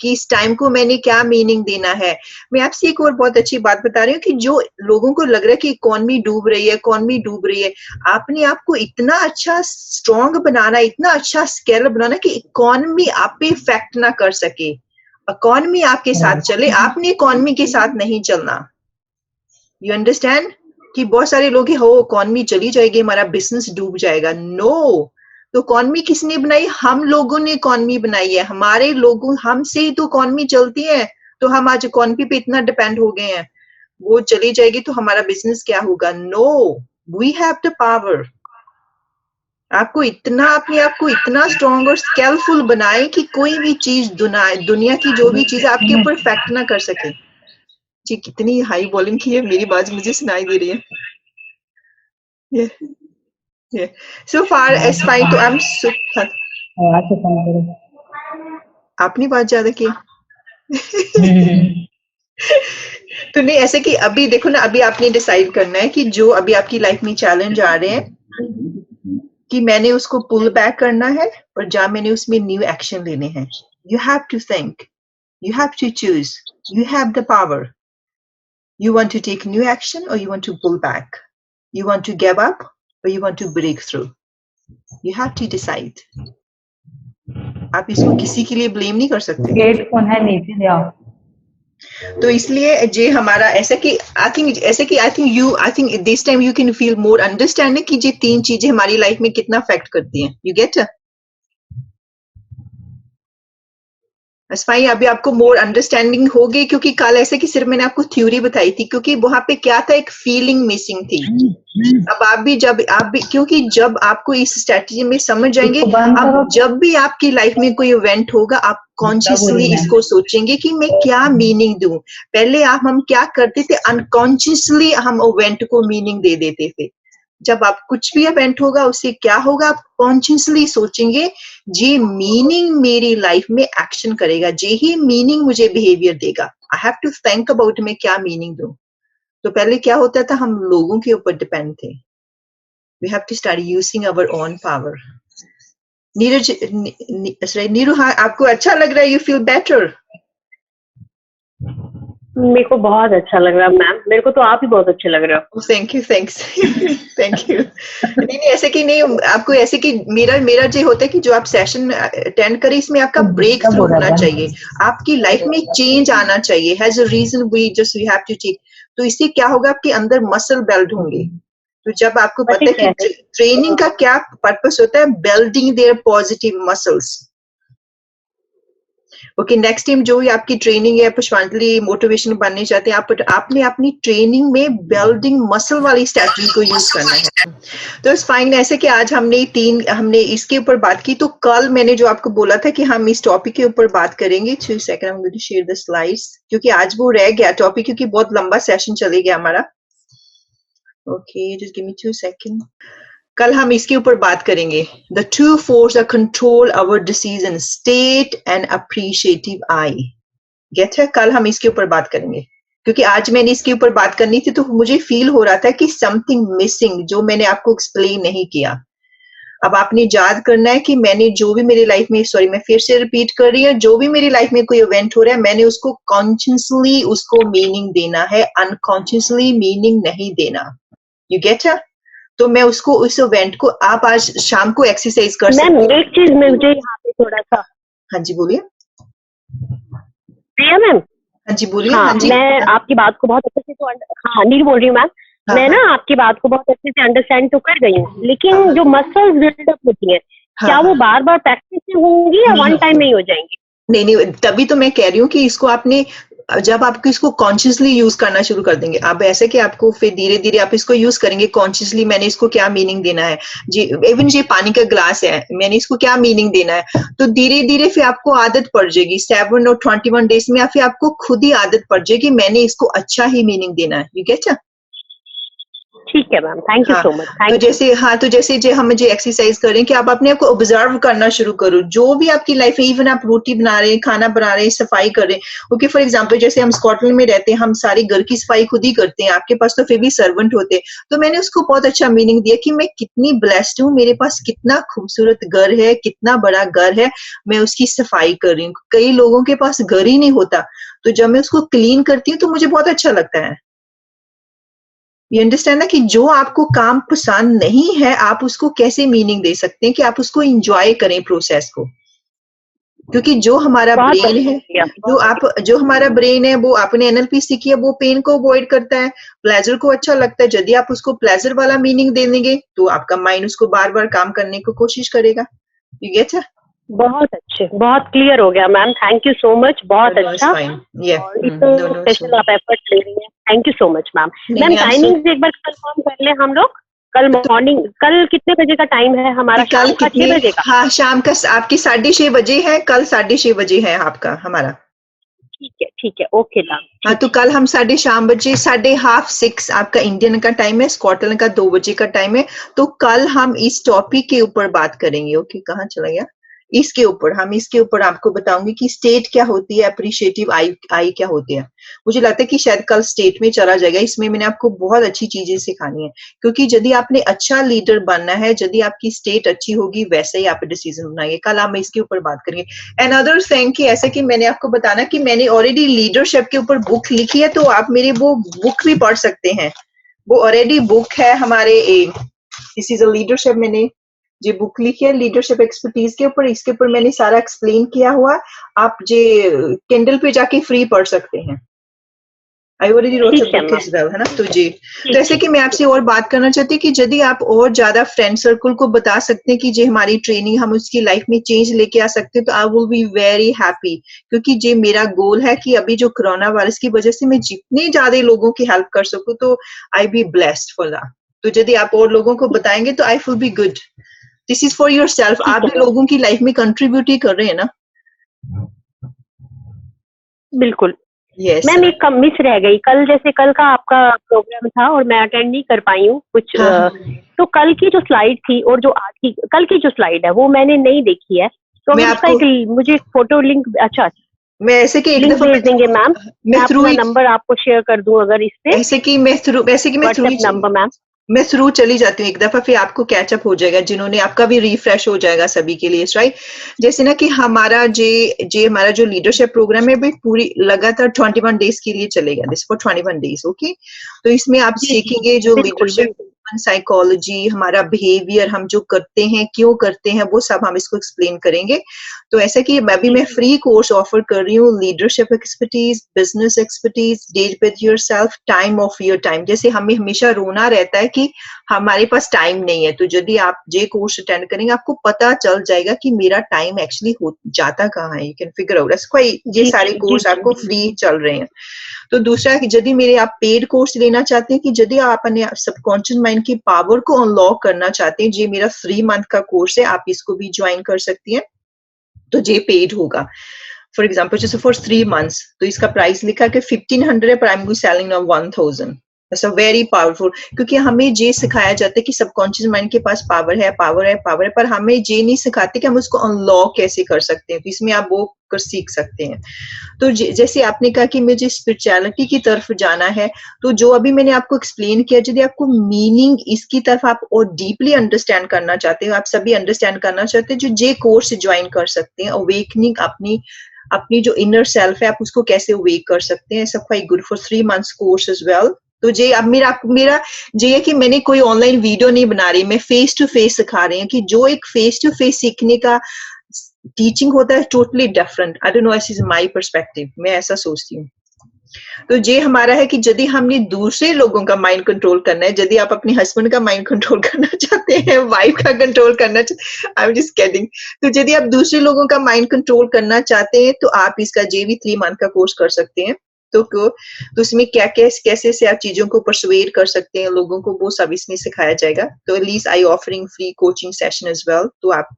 कि इस टाइम को मैंने क्या मीनिंग देना है। मैं आपसे एक और बहुत अच्छी बात बता रही हूँ कि जो लोगों को लग रहा है कि इकोनॉमी डूब रही है, आपने आपको इतना अच्छा स्ट्रॉन्ग बनाना, इतना अच्छा स्केल बनाना कि इकोनॉमी आप पे इफेक्ट ना कर सके, इकोनॉमी आपके साथ चले, आपने इकोनॉमी के साथ नहीं चलना। You understand? कि बहुत सारे लोग हैं, हो इकॉनमी चली जाएगी, हमारा बिजनेस डूब जाएगा। नो, तो इकॉनमी किसने बनाई? हम लोगों ने इकॉनमी बनाई है, हमारे लोगों, हमसे ही तो इकॉनमी चलती है। तो हम आज इकॉनमी पे इतना डिपेंड हो गए हैं, वो चली जाएगी तो हमारा बिजनेस क्या होगा? No, we have the power. आपको इतना, अपने आप को इतना स्ट्रॉन्ग और स्किलफुल बनाए कि कोई भी चीज दुनिया की जो भी चीज आपके ऊपर इफेक्ट ना कर सके। जी, कितनी हाई वॉल्यूम की है मेरी बात, मुझे सुनाई दे रही है। Yeah, yeah. So far as fine, तो I'm आपने बात ज्यादा की। तो नहीं, ऐसे कि अभी देखो ना, अभी आपने डिसाइड करना है कि जो अभी आपकी लाइफ में चैलेंज आ रहे हैं कि मैंने उसको पुल बैक करना है और जहाँ मैंने उसमें न्यू एक्शन लेने हैं। You have to think, you have to choose, you have the power. You want to take new action or you want to pull back? You want to give up or you want to break through? You have to decide. आप इसको किसी के लिए blame नहीं कर सकते। Gate कौन है, नीचे ले आओ। तो इसलिए जे हमारा ऐसा कि I think this time you can feel more understanding कि ये 3 चीजें हमारी लाइफ में कितना अफेक्ट करती हैं। यू गेट भाई, अभी आपको मोर अंडरस्टैंडिंग होगी, क्योंकि कल ऐसे कि सिर्फ मैंने आपको थ्योरी बताई थी, क्योंकि वहां पे क्या था, एक फीलिंग मिसिंग थी। अब आप भी क्योंकि जब आपको इस स्ट्रेटजी में समझ जाएंगे, अब जब भी आपकी लाइफ में कोई इवेंट होगा, आप कॉन्शियसली इसको सोचेंगे कि मैं क्या मीनिंग दूं। पहले हम क्या करते थे, अनकॉन्शियसली हम इवेंट को मीनिंग दे देते थे। जब आप कुछ भी इवेंट होगा, उससे क्या होगा, आप कॉन्शियसली सोचेंगे जी मीनिंग मेरी लाइफ में एक्शन करेगा, जी ही मीनिंग मुझे बिहेवियर देगा। I have to think about मैं क्या मीनिंग दूं। तो पहले क्या होता था, हम लोगों के ऊपर डिपेंड थे। We have to start using our own power. Neeru, हाँ, आपको अच्छा लग रहा है? You feel better? मेरे को बहुत अच्छा लग रहा है मैम, मेरे को तो आप ही बहुत अच्छे लग रहे हो। Thank you, thanks. Thank you. नहीं, ऐसे कि नहीं, आपको ऐसे कि मेरा जो होता है कि जो आप सेशन अटेंड करें, इसमें आपका ब्रेक थ्रू होना चाहिए, आपकी लाइफ में चेंज आना चाहिए। Has a reason, we have to take. तो इससे क्या होगा, आपके अंदर मसल बिल्ड होंगे। तो जब आपको पता है कि ट्रेनिंग का क्या पर्पस होता है, building their positive muscles. Okay, next time जो भी आपकी ट्रेनिंग है, पुष्पांजलि मोटिवेशन बनने चाहते हैं, आपने अपनी ट्रेनिंग में बिल्डिंग मसल वाली स्ट्रैटेजी को यूज करना है। तो इट्स फाइन। ऐसे कि आज हमने इसके ऊपर बात की। तो कल मैंने जो आपको बोला था कि हम इस टॉपिक के ऊपर बात करेंगे। 2 सेकंड, I am going to share the slides, क्योंकि आज वो रह गया टॉपिक, क्योंकि बहुत लंबा सेशन चले गया हमारा। Okay, just give me 2 second. कल हम इसके ऊपर बात करेंगे, the 2 force that control our decision, state and appreciative eye. Get है? कल हम इसके ऊपर बात करेंगे, क्योंकि आज मैंने इसके ऊपर बात करनी थी, तो मुझे फील हो रहा था कि समथिंग मिसिंग, जो मैंने आपको एक्सप्लेन नहीं किया। अब आपने याद करना है कि मैंने जो भी मेरी लाइफ में, सॉरी मैं फिर से रिपीट कर रही हूँ, जो भी मेरी लाइफ में कोई इवेंट हो रहा है, मैंने उसको कॉन्शियसली उसको मीनिंग देना है, अनकॉन्शियसली मीनिंग नहीं देना। यू गेट है? तो मैं उसको, उस इवेंट को, आप आज शाम को एक्सरसाइज कर सकते हैं। एक चीज में मुझे यहाँ पे थोड़ा सा, हाँ जी बोलिए। प्रिया मैम। हाँ जी बोलिए। हाँ, हाँ जी, मैं आपकी बात को बहुत अच्छे से हाँ नील बोल रही हूँ मैम। हाँ, मैं हाँ, ना आपकी बात को बहुत अच्छे से अंडरस्टैंड तो कर गई हूँ, लेकिन हाँ, जो मसल्स बिल्डअप होती है, हाँ, क्या वो हाँ, बार बार प्रैक्टिस से होंगी या वन टाइम में ही हो जाएंगी? नहीं, तभी तो मैं कह रही हूँ कि इसको आपने, जब आपको इसको कॉन्शियसली यूज करना शुरू कर देंगे, अब ऐसे कि आपको फिर धीरे धीरे आप इसको यूज करेंगे कॉन्शियसली, मैंने इसको क्या मीनिंग देना है जी। इवन ये पानी का ग्लास है, मैंने इसको क्या मीनिंग देना है, तो धीरे धीरे फिर आपको आदत पड़ जाएगी। 7 और 21 डेज में फिर आपको खुद ही आदत पड़ जाएगी, मैंने इसको अच्छा ही मीनिंग देना है। You get? ठीक है ma'am, thank you so much. तो जैसे जो हम जो एक्सरसाइज करें कि आप अपने आप को ऑब्जर्व करना शुरू करो, जो भी आपकी लाइफ है, इवन आप रोटी बना रहे हैं, खाना बना रहे हैं, सफाई कर रहे हैं। ओके, फॉर एग्जांपल जैसे हम स्कॉटलैंड में रहते हैं, हम सारी घर की सफाई खुद ही करते हैं, आपके पास तो फिर भी सर्वेंट होते हैं। तो मैंने उसको बहुत अच्छा मीनिंग दिया कि मैं कितनी ब्लेस्ड हूँ, मेरे पास कितना खूबसूरत घर है, कितना बड़ा घर है, मैं उसकी सफाई कर रही हूँ। कई लोगों के पास घर ही नहीं होता, तो जब मैं उसको क्लीन करती हूँ तो मुझे बहुत अच्छा लगता है। ये अंडरस्टैंड है कि जो आपको काम पसंद नहीं है, आप उसको कैसे मीनिंग दे सकते हैं कि आप उसको एंजॉय करें प्रोसेस को। क्योंकि जो हमारा बहुत ब्रेन है, बढ़िया, जो हमारा ब्रेन है वो आपने एनएलपी सीखी है, वो पेन को अवॉइड करता है, प्लेजर को अच्छा लगता है। यदि आप उसको प्लेजर वाला मीनिंग दे देंगे तो आपका माइंड उसको बार बार काम करने की कोशिश करेगा। You get it? बहुत अच्छे, बहुत क्लियर हो गया ma'am, thank you so much, बहुत अच्छा। फाइन, या और इतना स्पेशल आप एफर्ट ले रही हैं, thank you so much ma'am. Ma'am नहीं, टाइमिंग एक बार कंफर्म कर लें हम लोग, कल मॉर्निंग, कल कितने बजे का टाइम है हमारा? कल शाम का 6 बजे का? हाँ, शाम का आपकी 6:30 बजे है, कल 6:30 बजे है आपका हमारा। ठीक है, ओके मैम। हाँ, तो कल हम 5:30 आपका इंडियन का टाइम है, स्कॉटलैंड का 2 बजे का टाइम है। तो कल हम इस टॉपिक के ऊपर बात करेंगे। ओके, कहाँ चला गया? इसके ऊपर आपको बताऊंगी कि स्टेट क्या होती है, अप्रिशिएटिव आई क्या होती है। मुझे लगता है कि शायद कल स्टेट में चला जाएगा। इसमें मैंने आपको बहुत अच्छी चीजें सिखानी है, क्योंकि यदि आपने अच्छा लीडर बनना है, यदि आपकी स्टेट अच्छी होगी, वैसे ही आप डिसीजन बनाएंगे। कल हम इसके ऊपर बात करेंगे। अनदर थिंग कि ऐसे कि मैंने आपको बताना कि मैंने ऑलरेडी लीडरशिप के ऊपर बुक लिखी है, तो आप मेरी वो बुक भी पढ़ सकते हैं। वो ऑलरेडी बुक है हमारे, दिस इज अ लीडरशिप, मैंने जे बुक लिखी है लीडरशिप एक्सपर्टीज के ऊपर। इसके ऊपर मैंने सारा एक्सप्लेन किया हुआ, आप जे किंडल पे जाके फ्री पढ़ सकते हैं। I already wrote a book as well, है ना? तो जी, तो ऐसे कि मैं आपसे और बात करना चाहती हूँ कि यदि आप और ज्यादा फ्रेंड सर्कल को बता सकते हैं कि जे हमारी ट्रेनिंग हम उसकी लाइफ में चेंज लेके आ सकते हैं, तो I will be very happy. क्योंकि जे मेरा गोल है कि अभी जो कोरोना वायरस की वजह से मैं जितने ज्यादा लोगों की हेल्प कर सकूं, तो आई बी ब्लेस्ड फॉर दैट। तो यदि आप और लोगों को बताएंगे तो I will be good. This is for your self, आप भी लोगों की लाइफ में कंट्रीब्यूट ही कर रहे हैं ना। बिल्कुल। Yes, मैम एक मिस रह गई, कल जैसे कल का आपका प्रोग्राम था और मैं अटेंड नहीं कर पाई हूँ कुछ। तो कल की जो स्लाइड थी और जो आज की कल की जो स्लाइड है वो मैंने नहीं देखी है, तो मैं अगर उसका एक मुझे फोटो लिंक, अच्छा मैं ऐसे कि एक लिंक दफा भेज देंगे मैम, मैं अपना एक नंबर आपको शेयर कर दूं अगर इस पे, ऐसे कि मैं व्हाट्सएप नंबर मैम। मैं थ्रू चली जाती हूँ एक दफा, फिर आपको कैचअप हो जाएगा, जिन्होंने आपका भी रिफ्रेश हो जाएगा सभी के लिए, राइट? जैसे ना कि हमारा हमारा जो लीडरशिप प्रोग्राम है, पूरी लगातार 21 डेज के लिए चलेगा। This for 21 days, okay? तो इसमें आप सीखेंगे जो लीडरशिप साइकोलॉजी, हमारा बिहेवियर, हम जो करते हैं क्यों करते हैं, वो सब हम इसको एक्सप्लेन करेंगे। तो ऐसा कि मैं फ्री कोर्स ऑफर कर रही हूँ, leadership expertise, business expertise, deal with yourself, time of your time. जैसे हमें हमेशा रोना रहता है कि हमारे पास टाइम नहीं है, तो यदि आप ये कोर्स अटेंड करेंगे, आपको पता चल जाएगा कि मेरा टाइम एक्चुअली हो जाता कहाँ है। You can figure out. ये सारे कोर्स आपको फ्री चल रहे हैं। तो दूसरा, यदि मेरे आप पेड कोर्स लेना चाहते हैं कि यदि आप अपने सबकॉन्शियस माइंड की पावर को अनलॉक करना चाहते हैं, ये मेरा 3 मंथ का कोर्स है, आप इसको भी ज्वाइन कर सकती हैं। तो ये पेड होगा। फॉर एग्जाम्पल जैसे फॉर 3 मंथ्स, तो इसका प्राइस लिखा कि 1500 है, पर I am selling now 1000। That's a very powerful, क्योंकि हमें ये सिखाया जाता है कि सबकॉन्शियस माइंड के पास पावर है, पर हमें ये नहीं सिखाते कि हम उसको अनलॉक कैसे कर सकते हैं। तो इसमें आप वो कर सीख सकते हैं। तो जैसे आपने कहा कि मुझे स्पिरिचुअलिटी की तरफ जाना है, तो जो अभी मैंने आपको एक्सप्लेन किया, यदि आपको मीनिंग इसकी तरफ आप और डीपली अंडरस्टैंड करना चाहते हो, आप सभी अंडरस्टैंड करना चाहते हैं, जो कोर्स ज्वाइन कर सकते हैं। अवेकनिंग, अपनी जो इनर सेल्फ है, आप उसको कैसे अवेक कर सकते हैं। सब quite good for 3 months course as well. तो जे अब मेरा ये है कि मैंने कोई ऑनलाइन वीडियो नहीं बना रही, मैं फेस टू फेस सिखा रही हूँ। कि जो एक फेस टू फेस सीखने का टीचिंग होता है, totally different. I don't know, this is my perspective, मैं ऐसा सोचती हूँ। तो ये हमारा है कि यदि हमने दूसरे लोगों का माइंड कंट्रोल करना है, यदि आप अपने हस्बैंड का माइंड कंट्रोल करना चाहते हैं, वाइफ का कंट्रोल करना चाहते, आई एम जस्ट किडिंग। तो यदि आप दूसरे लोगों का माइंड कंट्रोल करना चाहते हैं, तो आप इसका JV 3 मंथ का कोर्स कर सकते हैं। तो उसमें क्या कैसे से आप चीजों को परसुएड कर सकते हैं लोगों को, वो सब इसमें सिखाया जाएगा। तो at least I offering free coaching session as well. तो आप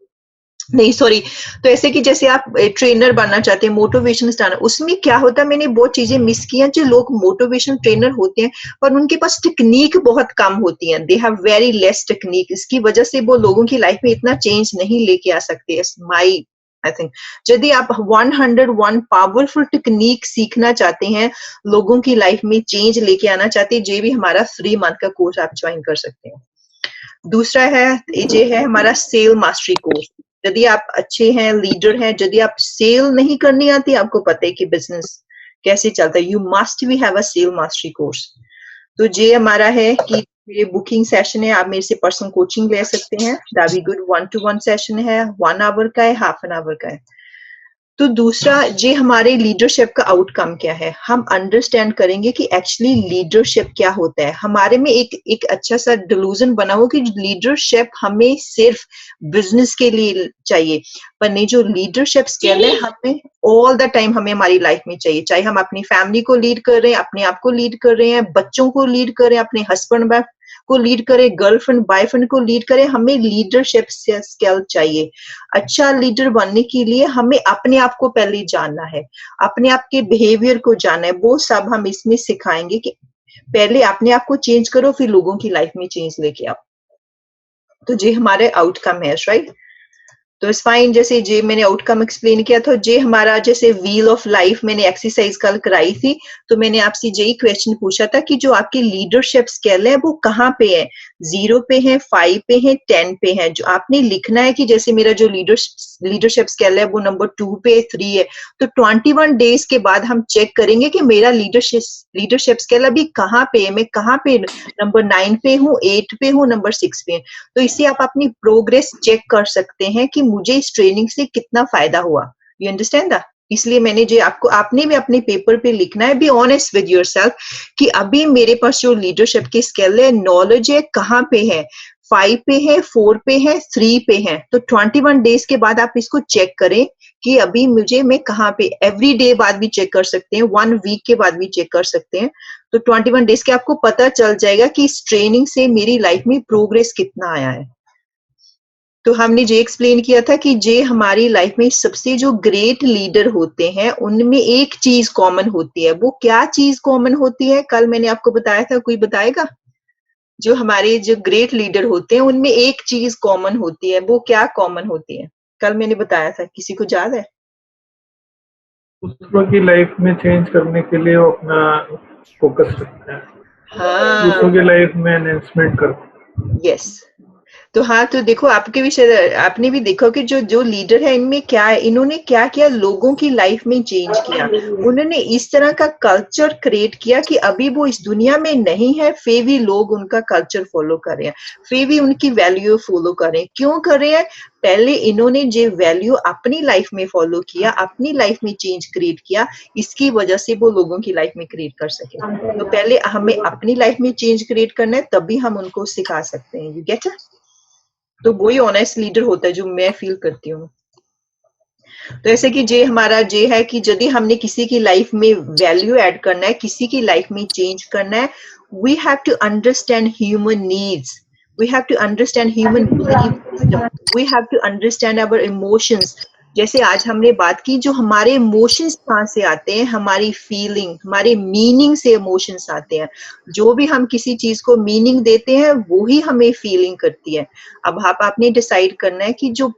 नहीं, सॉरी, तो ऐसे कि जैसे आप ट्रेनर बनना चाहते हैं, मोटिवेशन स्टार, उसमें क्या होता है, मैंने बहुत चीजें मिस की हैं। जो लोग मोटिवेशन ट्रेनर होते हैं, पर उनके पास टेक्निक बहुत कम होती है, they have very less technique. इसकी वजह से वो लोगों की लाइफ में इतना चेंज नहीं लेके आ सकते। माई आई थिंक यदि आप 101 पावरफुल टेक्निक सीखना चाहते हैं, लोगों की लाइफ में चेंज लेके आना चाहते हैं, ये भी हमारा 3 मंथ का कोर्स आप ज्वाइन कर सकते हैं। दूसरा है, ये है हमारा सेल मास्टरी कोर्स। यदि आप अच्छे हैं, लीडर हैं, यदि आप सेल नहीं करनी आती, आपको पता है कि बिजनेस कैसे चलता है, यू मस्ट भी have a sale mastery course. तो ये हमारा है कि ये बुकिंग सेशन है, आप मेरे से पर्सनल कोचिंग ले सकते हैं। That be good. 1-to-1 session है, 1 आवर का है, हाफ एन आवर का है। तो दूसरा जे हमारे लीडरशिप का आउटकम क्या है, हम अंडरस्टैंड करेंगे कि एक्चुअली लीडरशिप क्या होता है। हमारे में एक अच्छा सा डिलूजन बना हो कि लीडरशिप हमें सिर्फ बिजनेस के लिए चाहिए, पर नहीं, जो लीडरशिप स्किल है हमें ऑल द टाइम हमें हमारी लाइफ में चाहिए। चाहे हम अपनी फैमिली को लीड कर रहे हैं, अपने आप को लीड कर रहे हैं, बच्चों को लीड कर रहे हैं, अपने हस्बैंड वाइफ को लीड करें, गर्लफ्रेंड बॉयफ्रेंड को लीड करें, हमें लीडरशिप स्किल चाहिए। अच्छा लीडर बनने के लिए हमें अपने आप को पहले जानना है, अपने आप के बिहेवियर को जानना है। वो सब हम इसमें सिखाएंगे कि पहले अपने आप को चेंज करो, फिर लोगों की लाइफ में चेंज लेके आओ। तो ये हमारे आउटकम है, राइट। तो इट्स फाइन, जैसे जे मैंने आउटकम एक्सप्लेन किया था, जे हमारा जैसे व्हील ऑफ लाइफ मैंने एक्सरसाइज कल कराई थी, तो मैंने आपसे यही क्वेश्चन पूछा था कि जो आपकी लीडरशिप स्किल है वो कहाँ पे है, 0 पे है, 5 पे है, 10 पे है। जो आपने लिखना है कि जैसे मेरा जो लीडरशिप स्किल है वो नंबर 2 पे, 3 है, तो 21 डेज के बाद हम चेक करेंगे कि मेरा लीडरशिप स्किल अभी कहाँ पे है, मैं कहाँ पे नंबर 9 पे हूँ, 8 पे हूँ, नंबर 6 पे। तो इससे आप अपनी प्रोग्रेस चेक कर सकते हैं कि मुझे इस ट्रेनिंग से कितना फायदा हुआ। You understand that? इसलिए मैंने जो आपने भी अपने पेपर पे लिखना है, बी ऑनेस्ट विद योरसेल्फ कि अभी मेरे पास जो लीडरशिप की स्किल है, नॉलेज है, कहाँ पे है, 5 पे है, 4 पे है, 3 पे है। तो 21 डेज के बाद आप इसको चेक करें कि अभी मैं कहाँ पे, एवरी डे बाद भी चेक कर सकते हैं, 1 वीक के बाद भी चेक कर सकते हैं। तो 21 डेज के आपको पता चल जाएगा कि इस ट्रेनिंग से मेरी लाइफ में प्रोग्रेस कितना आया है। तो हमने जे एक्सप्लेन किया था कि जे हमारी लाइफ में सबसे जो ग्रेट लीडर होते हैं उनमें एक चीज कॉमन होती है। वो क्या चीज कॉमन होती है, कल मैंने आपको बताया था, कोई बताएगा? जो हमारे जो ग्रेट लीडर होते हैं उनमें एक चीज कॉमन होती है, वो क्या कॉमन होती है? कल मैंने बताया था, किसी को याद है? दूसरों की लाइफ में चेंज करने के लिए वो अपना फोकस रखते हैं, दूसरों हाँ, की लाइफ में एनहेंसमेंट करते हैं। यस। तो हाँ, तो देखो आपके विषय आपने भी देखा कि जो लीडर है इनमें क्या है, इन्होंने क्या किया, लोगों की लाइफ में चेंज किया। उन्होंने इस तरह का कल्चर क्रिएट किया कि अभी वो इस दुनिया में नहीं है, फिर भी लोग उनका कल्चर फॉलो कर रहे हैं, फिर भी उनकी वैल्यू फॉलो कर रहे हैं। क्यों कर रहे हैं? पहले इन्होंने जो वैल्यू अपनी लाइफ में फॉलो किया, अपनी लाइफ में चेंज क्रिएट किया, इसकी वजह से वो लोगों की लाइफ में क्रिएट कर सके। तो पहले हमें अपनी लाइफ में चेंज क्रिएट करना है, तभी हम उनको सिखा सकते हैं। You get it? तो वही ऑनेस्ट लीडर होता है जो मैं फील करती हूँ। तो ऐसे कि जे हमारा जे है कि यदि हमने किसी की लाइफ में वैल्यू ऐड करना है, किसी की लाइफ में चेंज करना है, we have to understand human needs, we have to understand human belief system, we have to understand our emotions. जैसे आज हमने बात की, जो हमारे इमोशंस कहाँ से आते हैं, हमारी फीलिंग, हमारे मीनिंग से इमोशंस आते हैं। जो भी हम किसी चीज को मीनिंग देते हैं वो ही हमें फीलिंग करती है। अब आपने डिसाइड करना है कि जो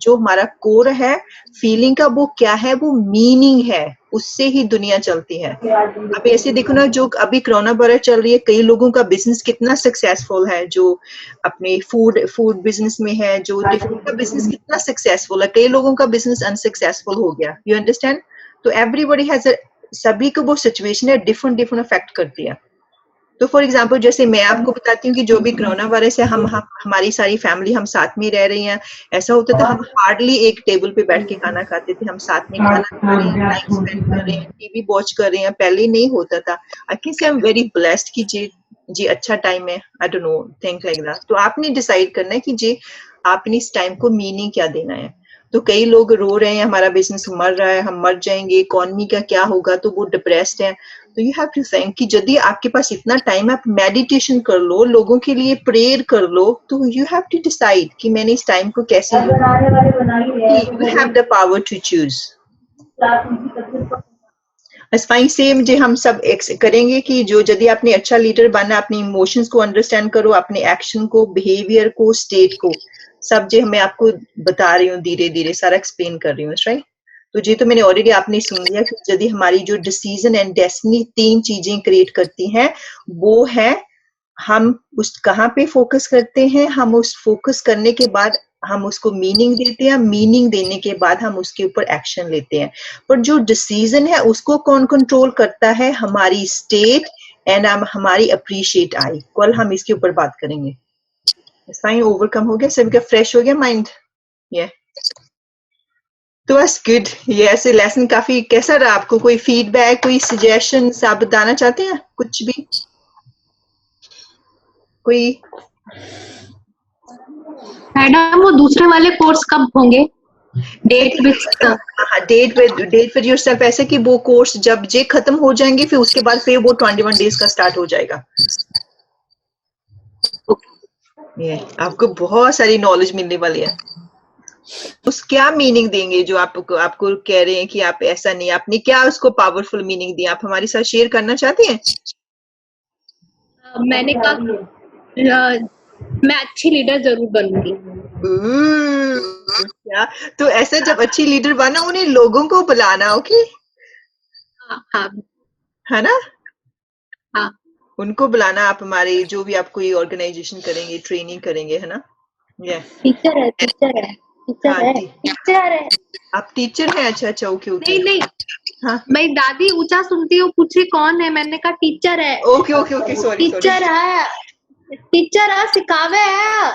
हमारा कोर है फीलिंग का, वो क्या है, वो मीनिंग है, उससे ही दुनिया चलती है। अब ऐसे देखो ना, जो अभी कोरोना वायरस चल रही है, कई लोगों का बिजनेस कितना सक्सेसफुल है, जो अपने फूड बिजनेस में है, जो डिफरेंट का बिजनेस कितना सक्सेसफुल है, कई लोगों का बिजनेस अनसक्सेसफुल हो गया। You understand? तो एवरीबॉडी हैज सभी को वो सिचुएशन है डिफरेंट अफेक्ट करती है। तो फॉर एग्जाम्पल जैसे मैं आपको बताती हूँ कि जो भी कोरोना वायरस है, हमारी सारी फैमिली हम साथ में रह रही हैं। ऐसा होता था हम हार्डली एक टेबल पे बैठ के खाना खाते थे, हम साथ में खाना खा रहे हैं, टाइम स्पेंड कर रहे हैं, टीवी वॉच कर रहे हैं। पहले नहीं होता था। I can say I am very blessed कि जी अच्छा टाइम है। I don't know, think like that. तो आपने डिसाइड करना है कि जी आपने इस टाइम को मीनिंग क्या देना है। तो कई लोग रो रहे हैं, हमारा बिजनेस मर रहा है, हम मर जाएंगे, इकोनॉमी का क्या होगा, तो वो डिप्रेस्ड है। तो यू हैव टू थिंक कि यदि आपके पास इतना टाइम, आप मेडिटेशन कर लो, लोगों के लिए प्रेयर कर लो, तो यू हैव टू डिसाइड कि मैंने इस टाइम को कैसे you have the power to choose. Same जो हम सब करेंगे कि जो यदि आपने अच्छा लीडर बनना, अपने इमोशंस को अंडरस्टैंड करो, अपने एक्शन को, बिहेवियर को, स्टेट को, सब जो मैं आपको बता रही हूँ, धीरे धीरे सारा एक्सप्लेन कर रही हूँ, राइट। तो जी तो मैंने ऑलरेडी आपने सुन लिया कि यदि हमारी जो डिसीजन एंड डेस्टिनी 3 चीजें क्रिएट करती हैं, वो है हम उस कहाँ पे फोकस करते हैं, हम उस फोकस करने के बाद हम उसको मीनिंग देते हैं, मीनिंग देने के बाद हम उसके ऊपर एक्शन लेते हैं। पर जो डिसीजन है उसको कौन कंट्रोल करता है? हमारी स्टेट एंड हमारी अप्रिशिएट आई। कल हम इसके ऊपर बात करेंगे। फाइन, ओवरकम हो गया, सभी का फ्रेश हो गया माइंड। तो बस गुड, ये ऐसे लेसन काफी कैसा रहा आपको? कोई फीडबैक, कोई सजेशंस आप बताना चाहते हैं? कुछ भी कोई? मैडम वो दूसरे वाले कोर्स कब होंगे? Date with date with yourself, ऐसे कि वो कोर्स जब जे खत्म हो जाएंगे फिर उसके बाद फिर वो 21 डेज का स्टार्ट हो जाएगा। ये आपको बहुत सारी नॉलेज मिलने वाली है। उस क्या मीनिंग देंगे जो आपको कह रहे हैं कि आप ऐसा नहीं, आपने क्या उसको पावरफुल मीनिंग दिया, आप हमारे साथ शेयर करना चाहते हैं? मैंने कहा मैं अच्छी लीडर जरूर बनूंगी। क्या? तो ऐसा जब अच्छी लीडर बना उन्हें लोगों को बुलाना, ओके? हाँ है ना? हाँ उनको बुलाना, आप हमारे जो भी आप कोई ऑर्गेनाइजेशन करेंगे, ट्रेनिंग करेंगे, है ना? टीचर है टीचर है टीचर हाँ, है टीचर है। आप टीचर हैं? अच्छा अच्छा, ओके ओके। नहीं हाँ मेरी दादी ऊंचा सुनती है, पूछ रही कौन है, मैंने कहा टीचर है। Okay okay okay, sorry teacher है सिखावे है।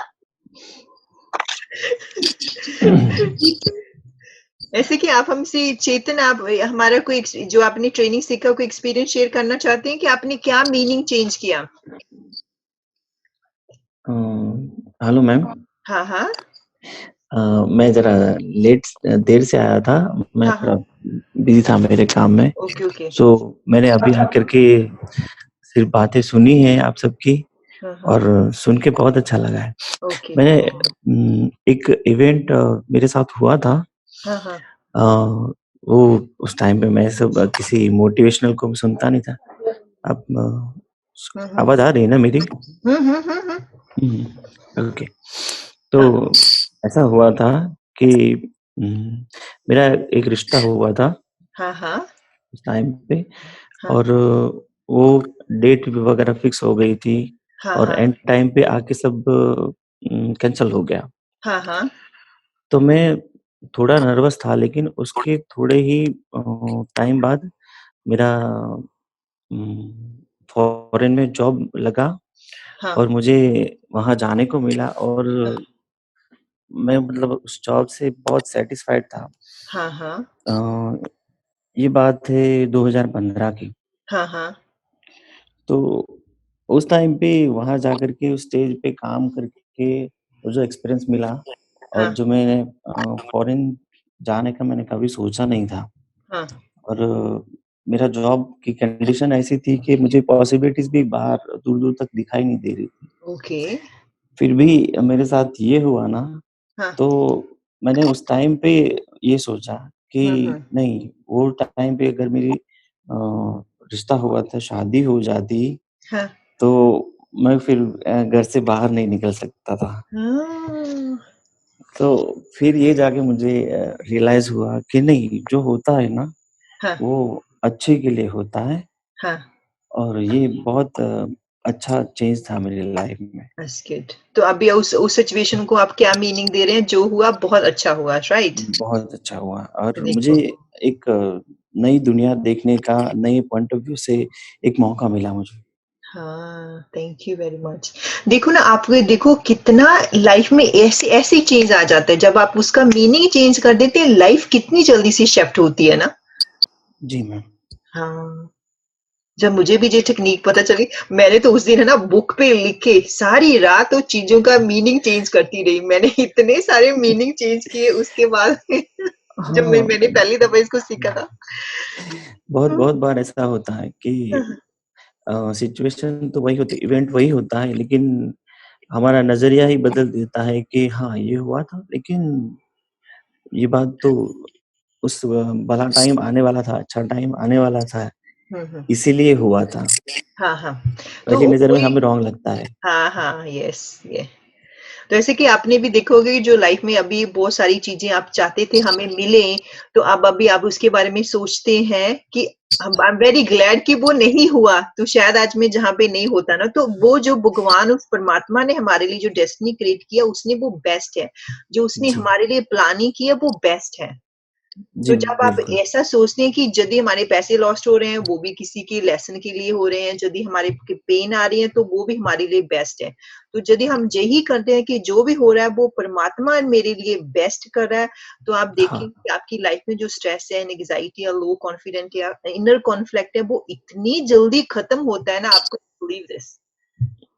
ऐसे कि आप हमसे चेतन, आप हमारा कोई जो आपने ट्रेनिंग सीखा कोई एक्सपीरियंस शेयर करना चाहते हैं कि आपने क्या मीनिंग चेंज किया? Hello ma'am. हाँ हाँ मैं जरा देर से आया था, मैं हाँ, थोड़ा बिजी था मेरे काम में। Okay okay. सो मैंने अभी आकर के सिर्फ बातें सुनी हैं आप सबकी, हाँ, और सुन के बहुत अच्छा लगा है। ओके। मैंने एक इवेंट मेरे साथ हुआ था। हाँ हाँ वो उस टाइम पे मैं सब किसी मोटिवेशनल को सुनता नहीं था। अब आवाज आ रही है ना मेरी? ओके। तो ऐसा हुआ था कि मेरा एक रिश्ता हुआ था हाँ हाँ उस टाइम पे, हाँ और वो डेट वगैरह फिक्स हो गई थी, हाँ और हाँ एंड टाइम पे आके सब कैंसिल हो गया। हाँ हाँ तो मैं थोड़ा नर्वस था, लेकिन उसके थोड़े ही टाइम बाद मेरा फॉरेन में जॉब लगा हाँ और मुझे वहाँ जाने को मिला, और मैं मतलब उस जॉब से बहुत सैटिस्फाइड था। हाँ हाँ अ, ये बात है 2015 की। हाँ हाँ तो उस टाइम पे वहाँ जाकर के उस स्टेज पे काम करके वो जो एक्सपीरियंस मिला, और हाँ जो मैंने फॉरेन जाने का मैंने कभी सोचा नहीं था, हाँ और मेरा जॉब की कंडीशन ऐसी थी कि मुझे पॉसिबिलिटीज भी बाहर दूर-दूर तक दिखाई नहीं दे रही थी। ओके। फिर भी मेरे साथ ये हुआ ना, हाँ तो मैंने उस टाइम पे ये सोचा कि नहीं, वो टाइम पे अगर मेरी रिश्ता हुआ था, शादी हो जाती, हाँ तो मैं फिर घर से बाहर नहीं निकल सकता था। हाँ तो फिर ये जाके मुझे रियलाइज़ हुआ कि नहीं, जो होता है ना, हाँ वो अच्छे के लिए होता है, हाँ, और ये बहुत अच्छा चेंज था मेरी लाइफ में। that's good। तो अभी उस सिचुएशन को आप क्या मीनिंग दे रहे हैं? जो हुआ बहुत अच्छा हुआ, राइट? बहुत अच्छा हुआ, और मुझे देखो, एक नई दुनिया देखने का, नए पॉइंट ऑफ व्यू से एक मौका मिला मुझे। हाँ, थैंक यू वेरी मच। देखो ना, आप ये देखो कितना लाइफ में ऐसी ऐसी चीज आ जाता है, जब आप उसका मीनिंग चेंज कर देते हैं लाइफ कितनी जल्दी से शिफ्ट होती है ना। जी मैम। हाँ, जब मुझे भी ये टेक्निक पता चली, मैंने तो उस दिन है ना बुक पे लिख के सारी रात वो चीजों का मीनिंग चेंज करती रही। मैंने इतने सारे मीनिंग चेंज किए उसके बाद जब हाँ, मैंने पहली दफा इसको सीखा था। बहुत बार ऐसा होता है कि सिचुएशन तो वही होती है, इवेंट वही होता है, लेकिन हमारा नज़रिया ही बदल देता है कि हाँ, ये हुआ था, लेकिन ये बात तो उस भला टाइम आने वाला था, अच्छा टाइम आने वाला था, हम्म, इसीलिए हुआ था। हाँ हाँ। तो पहली नज़र में वही, हमें रॉन्ग लगता है। हाँ हाँ, यस, ये तो ऐसे कि आपने भी देखोगे कि जो लाइफ में अभी बहुत सारी चीजें आप चाहते थे हमें मिले, तो अब अभी आप उसके बारे में सोचते हैं कि आई एम वेरी ग्लैड कि वो नहीं हुआ, तो शायद आज मैं जहाँ पे नहीं होता ना, तो वो जो भगवान उस परमात्मा ने हमारे लिए जो डेस्टिनी क्रिएट किया उसने वो बेस्ट है, जो उसने जी, हमारे लिए प्लानिंग किया वो बेस्ट है। जी तो जब आप बिल्कुल। ऐसा सोचते हैं कि यदि हमारे पैसे लॉस्ट हो रहे हैं वो भी किसी की लेसन के लिए हो रहे हैं, यदि हमारे पेन आ रही है तो वो भी हमारे लिए बेस्ट है। तो यदि हम यही करते हैं कि जो भी हो रहा है वो परमात्मा मेरे लिए बेस्ट कर रहा है, तो आप देखें हाँ। कि आपकी लाइफ में जो स्ट्रेस है, एंग्जाइटी या लो कॉन्फिडेंट या इनर कॉन्फ्लिक्ट है वो इतनी जल्दी खत्म होता है ना, आपको बिलीव दिस।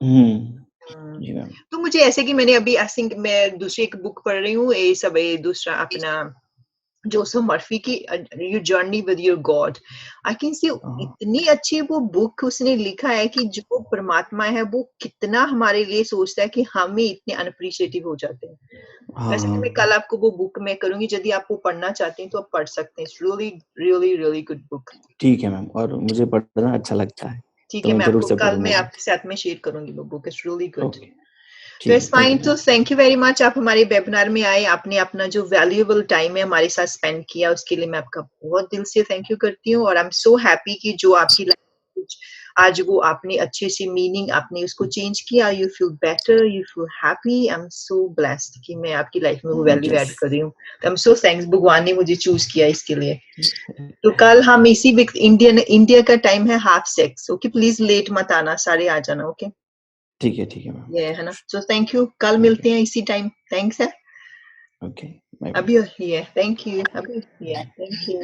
Ji ma'am. तो मुझे ऐसे कि मैंने अभी आई थिंक मैं दूसरी एक बुक पढ़ रही हूँ, ये सब ये दूसरा अपना जोसेफ मर्फी की your journey with your God. I can see इतनी अच्छी वो बुक उसने लिखा है कि जो परमात्मा है वो कितना हमारे लिए सोचता है कि हम ही इतने अनअप्रिशिएटिव हो जाते हैं। वैसे तो मैं कल आपको वो बुक में करूंगी, यदि आप वो पढ़ना चाहते हैं तो आप पढ़ सकते हैं। It's really really really good book. ठीक है मैम, और मुझे पढ़ना अच्छा लगता है, ठीक तो है, मैं मैं जरूर आपको से कल मैं पढ़ूंगा। आपके साथ में शेयर करूंगी वो book. It's really good. Okay, तो ठीक इट्स है, थैंक फाइन। यू तो ma'am. Thank you very much, आप हमारे वेबिनार में आए, आपने अपना जो वैल्यूएबल टाइम है हमारे साथ स्पेंड किया, उसके लिए मैं आपका बहुत दिल से थैंक यू करती हूँ। और आई एम सो हैप्पी कि जो आपकी लाइफ कुछ आज वो आपने अच्छे से मीनिंग आपने उसको चेंज किया। You feel better, you feel happy. I am so blessed कि मैं आपकी लाइफ में वो वैल्यू यस। ऐड कर रही हूँ। आई एम सो थैंक्स, भगवान ने मुझे चूज किया इसके लिए। तो कल हम इसी वक्त इंडिया का टाइम है 6:30। ओके, प्लीज लेट मत आना, सारे आ जाना। ओके, ठीक है मैम। ये है ना। सो थैंक यू, कल मिलते हैं इसी टाइम। थैंक्स है। ओके, बाय अभी बाय। ये थैंक यू, अभी ये थैंक यू।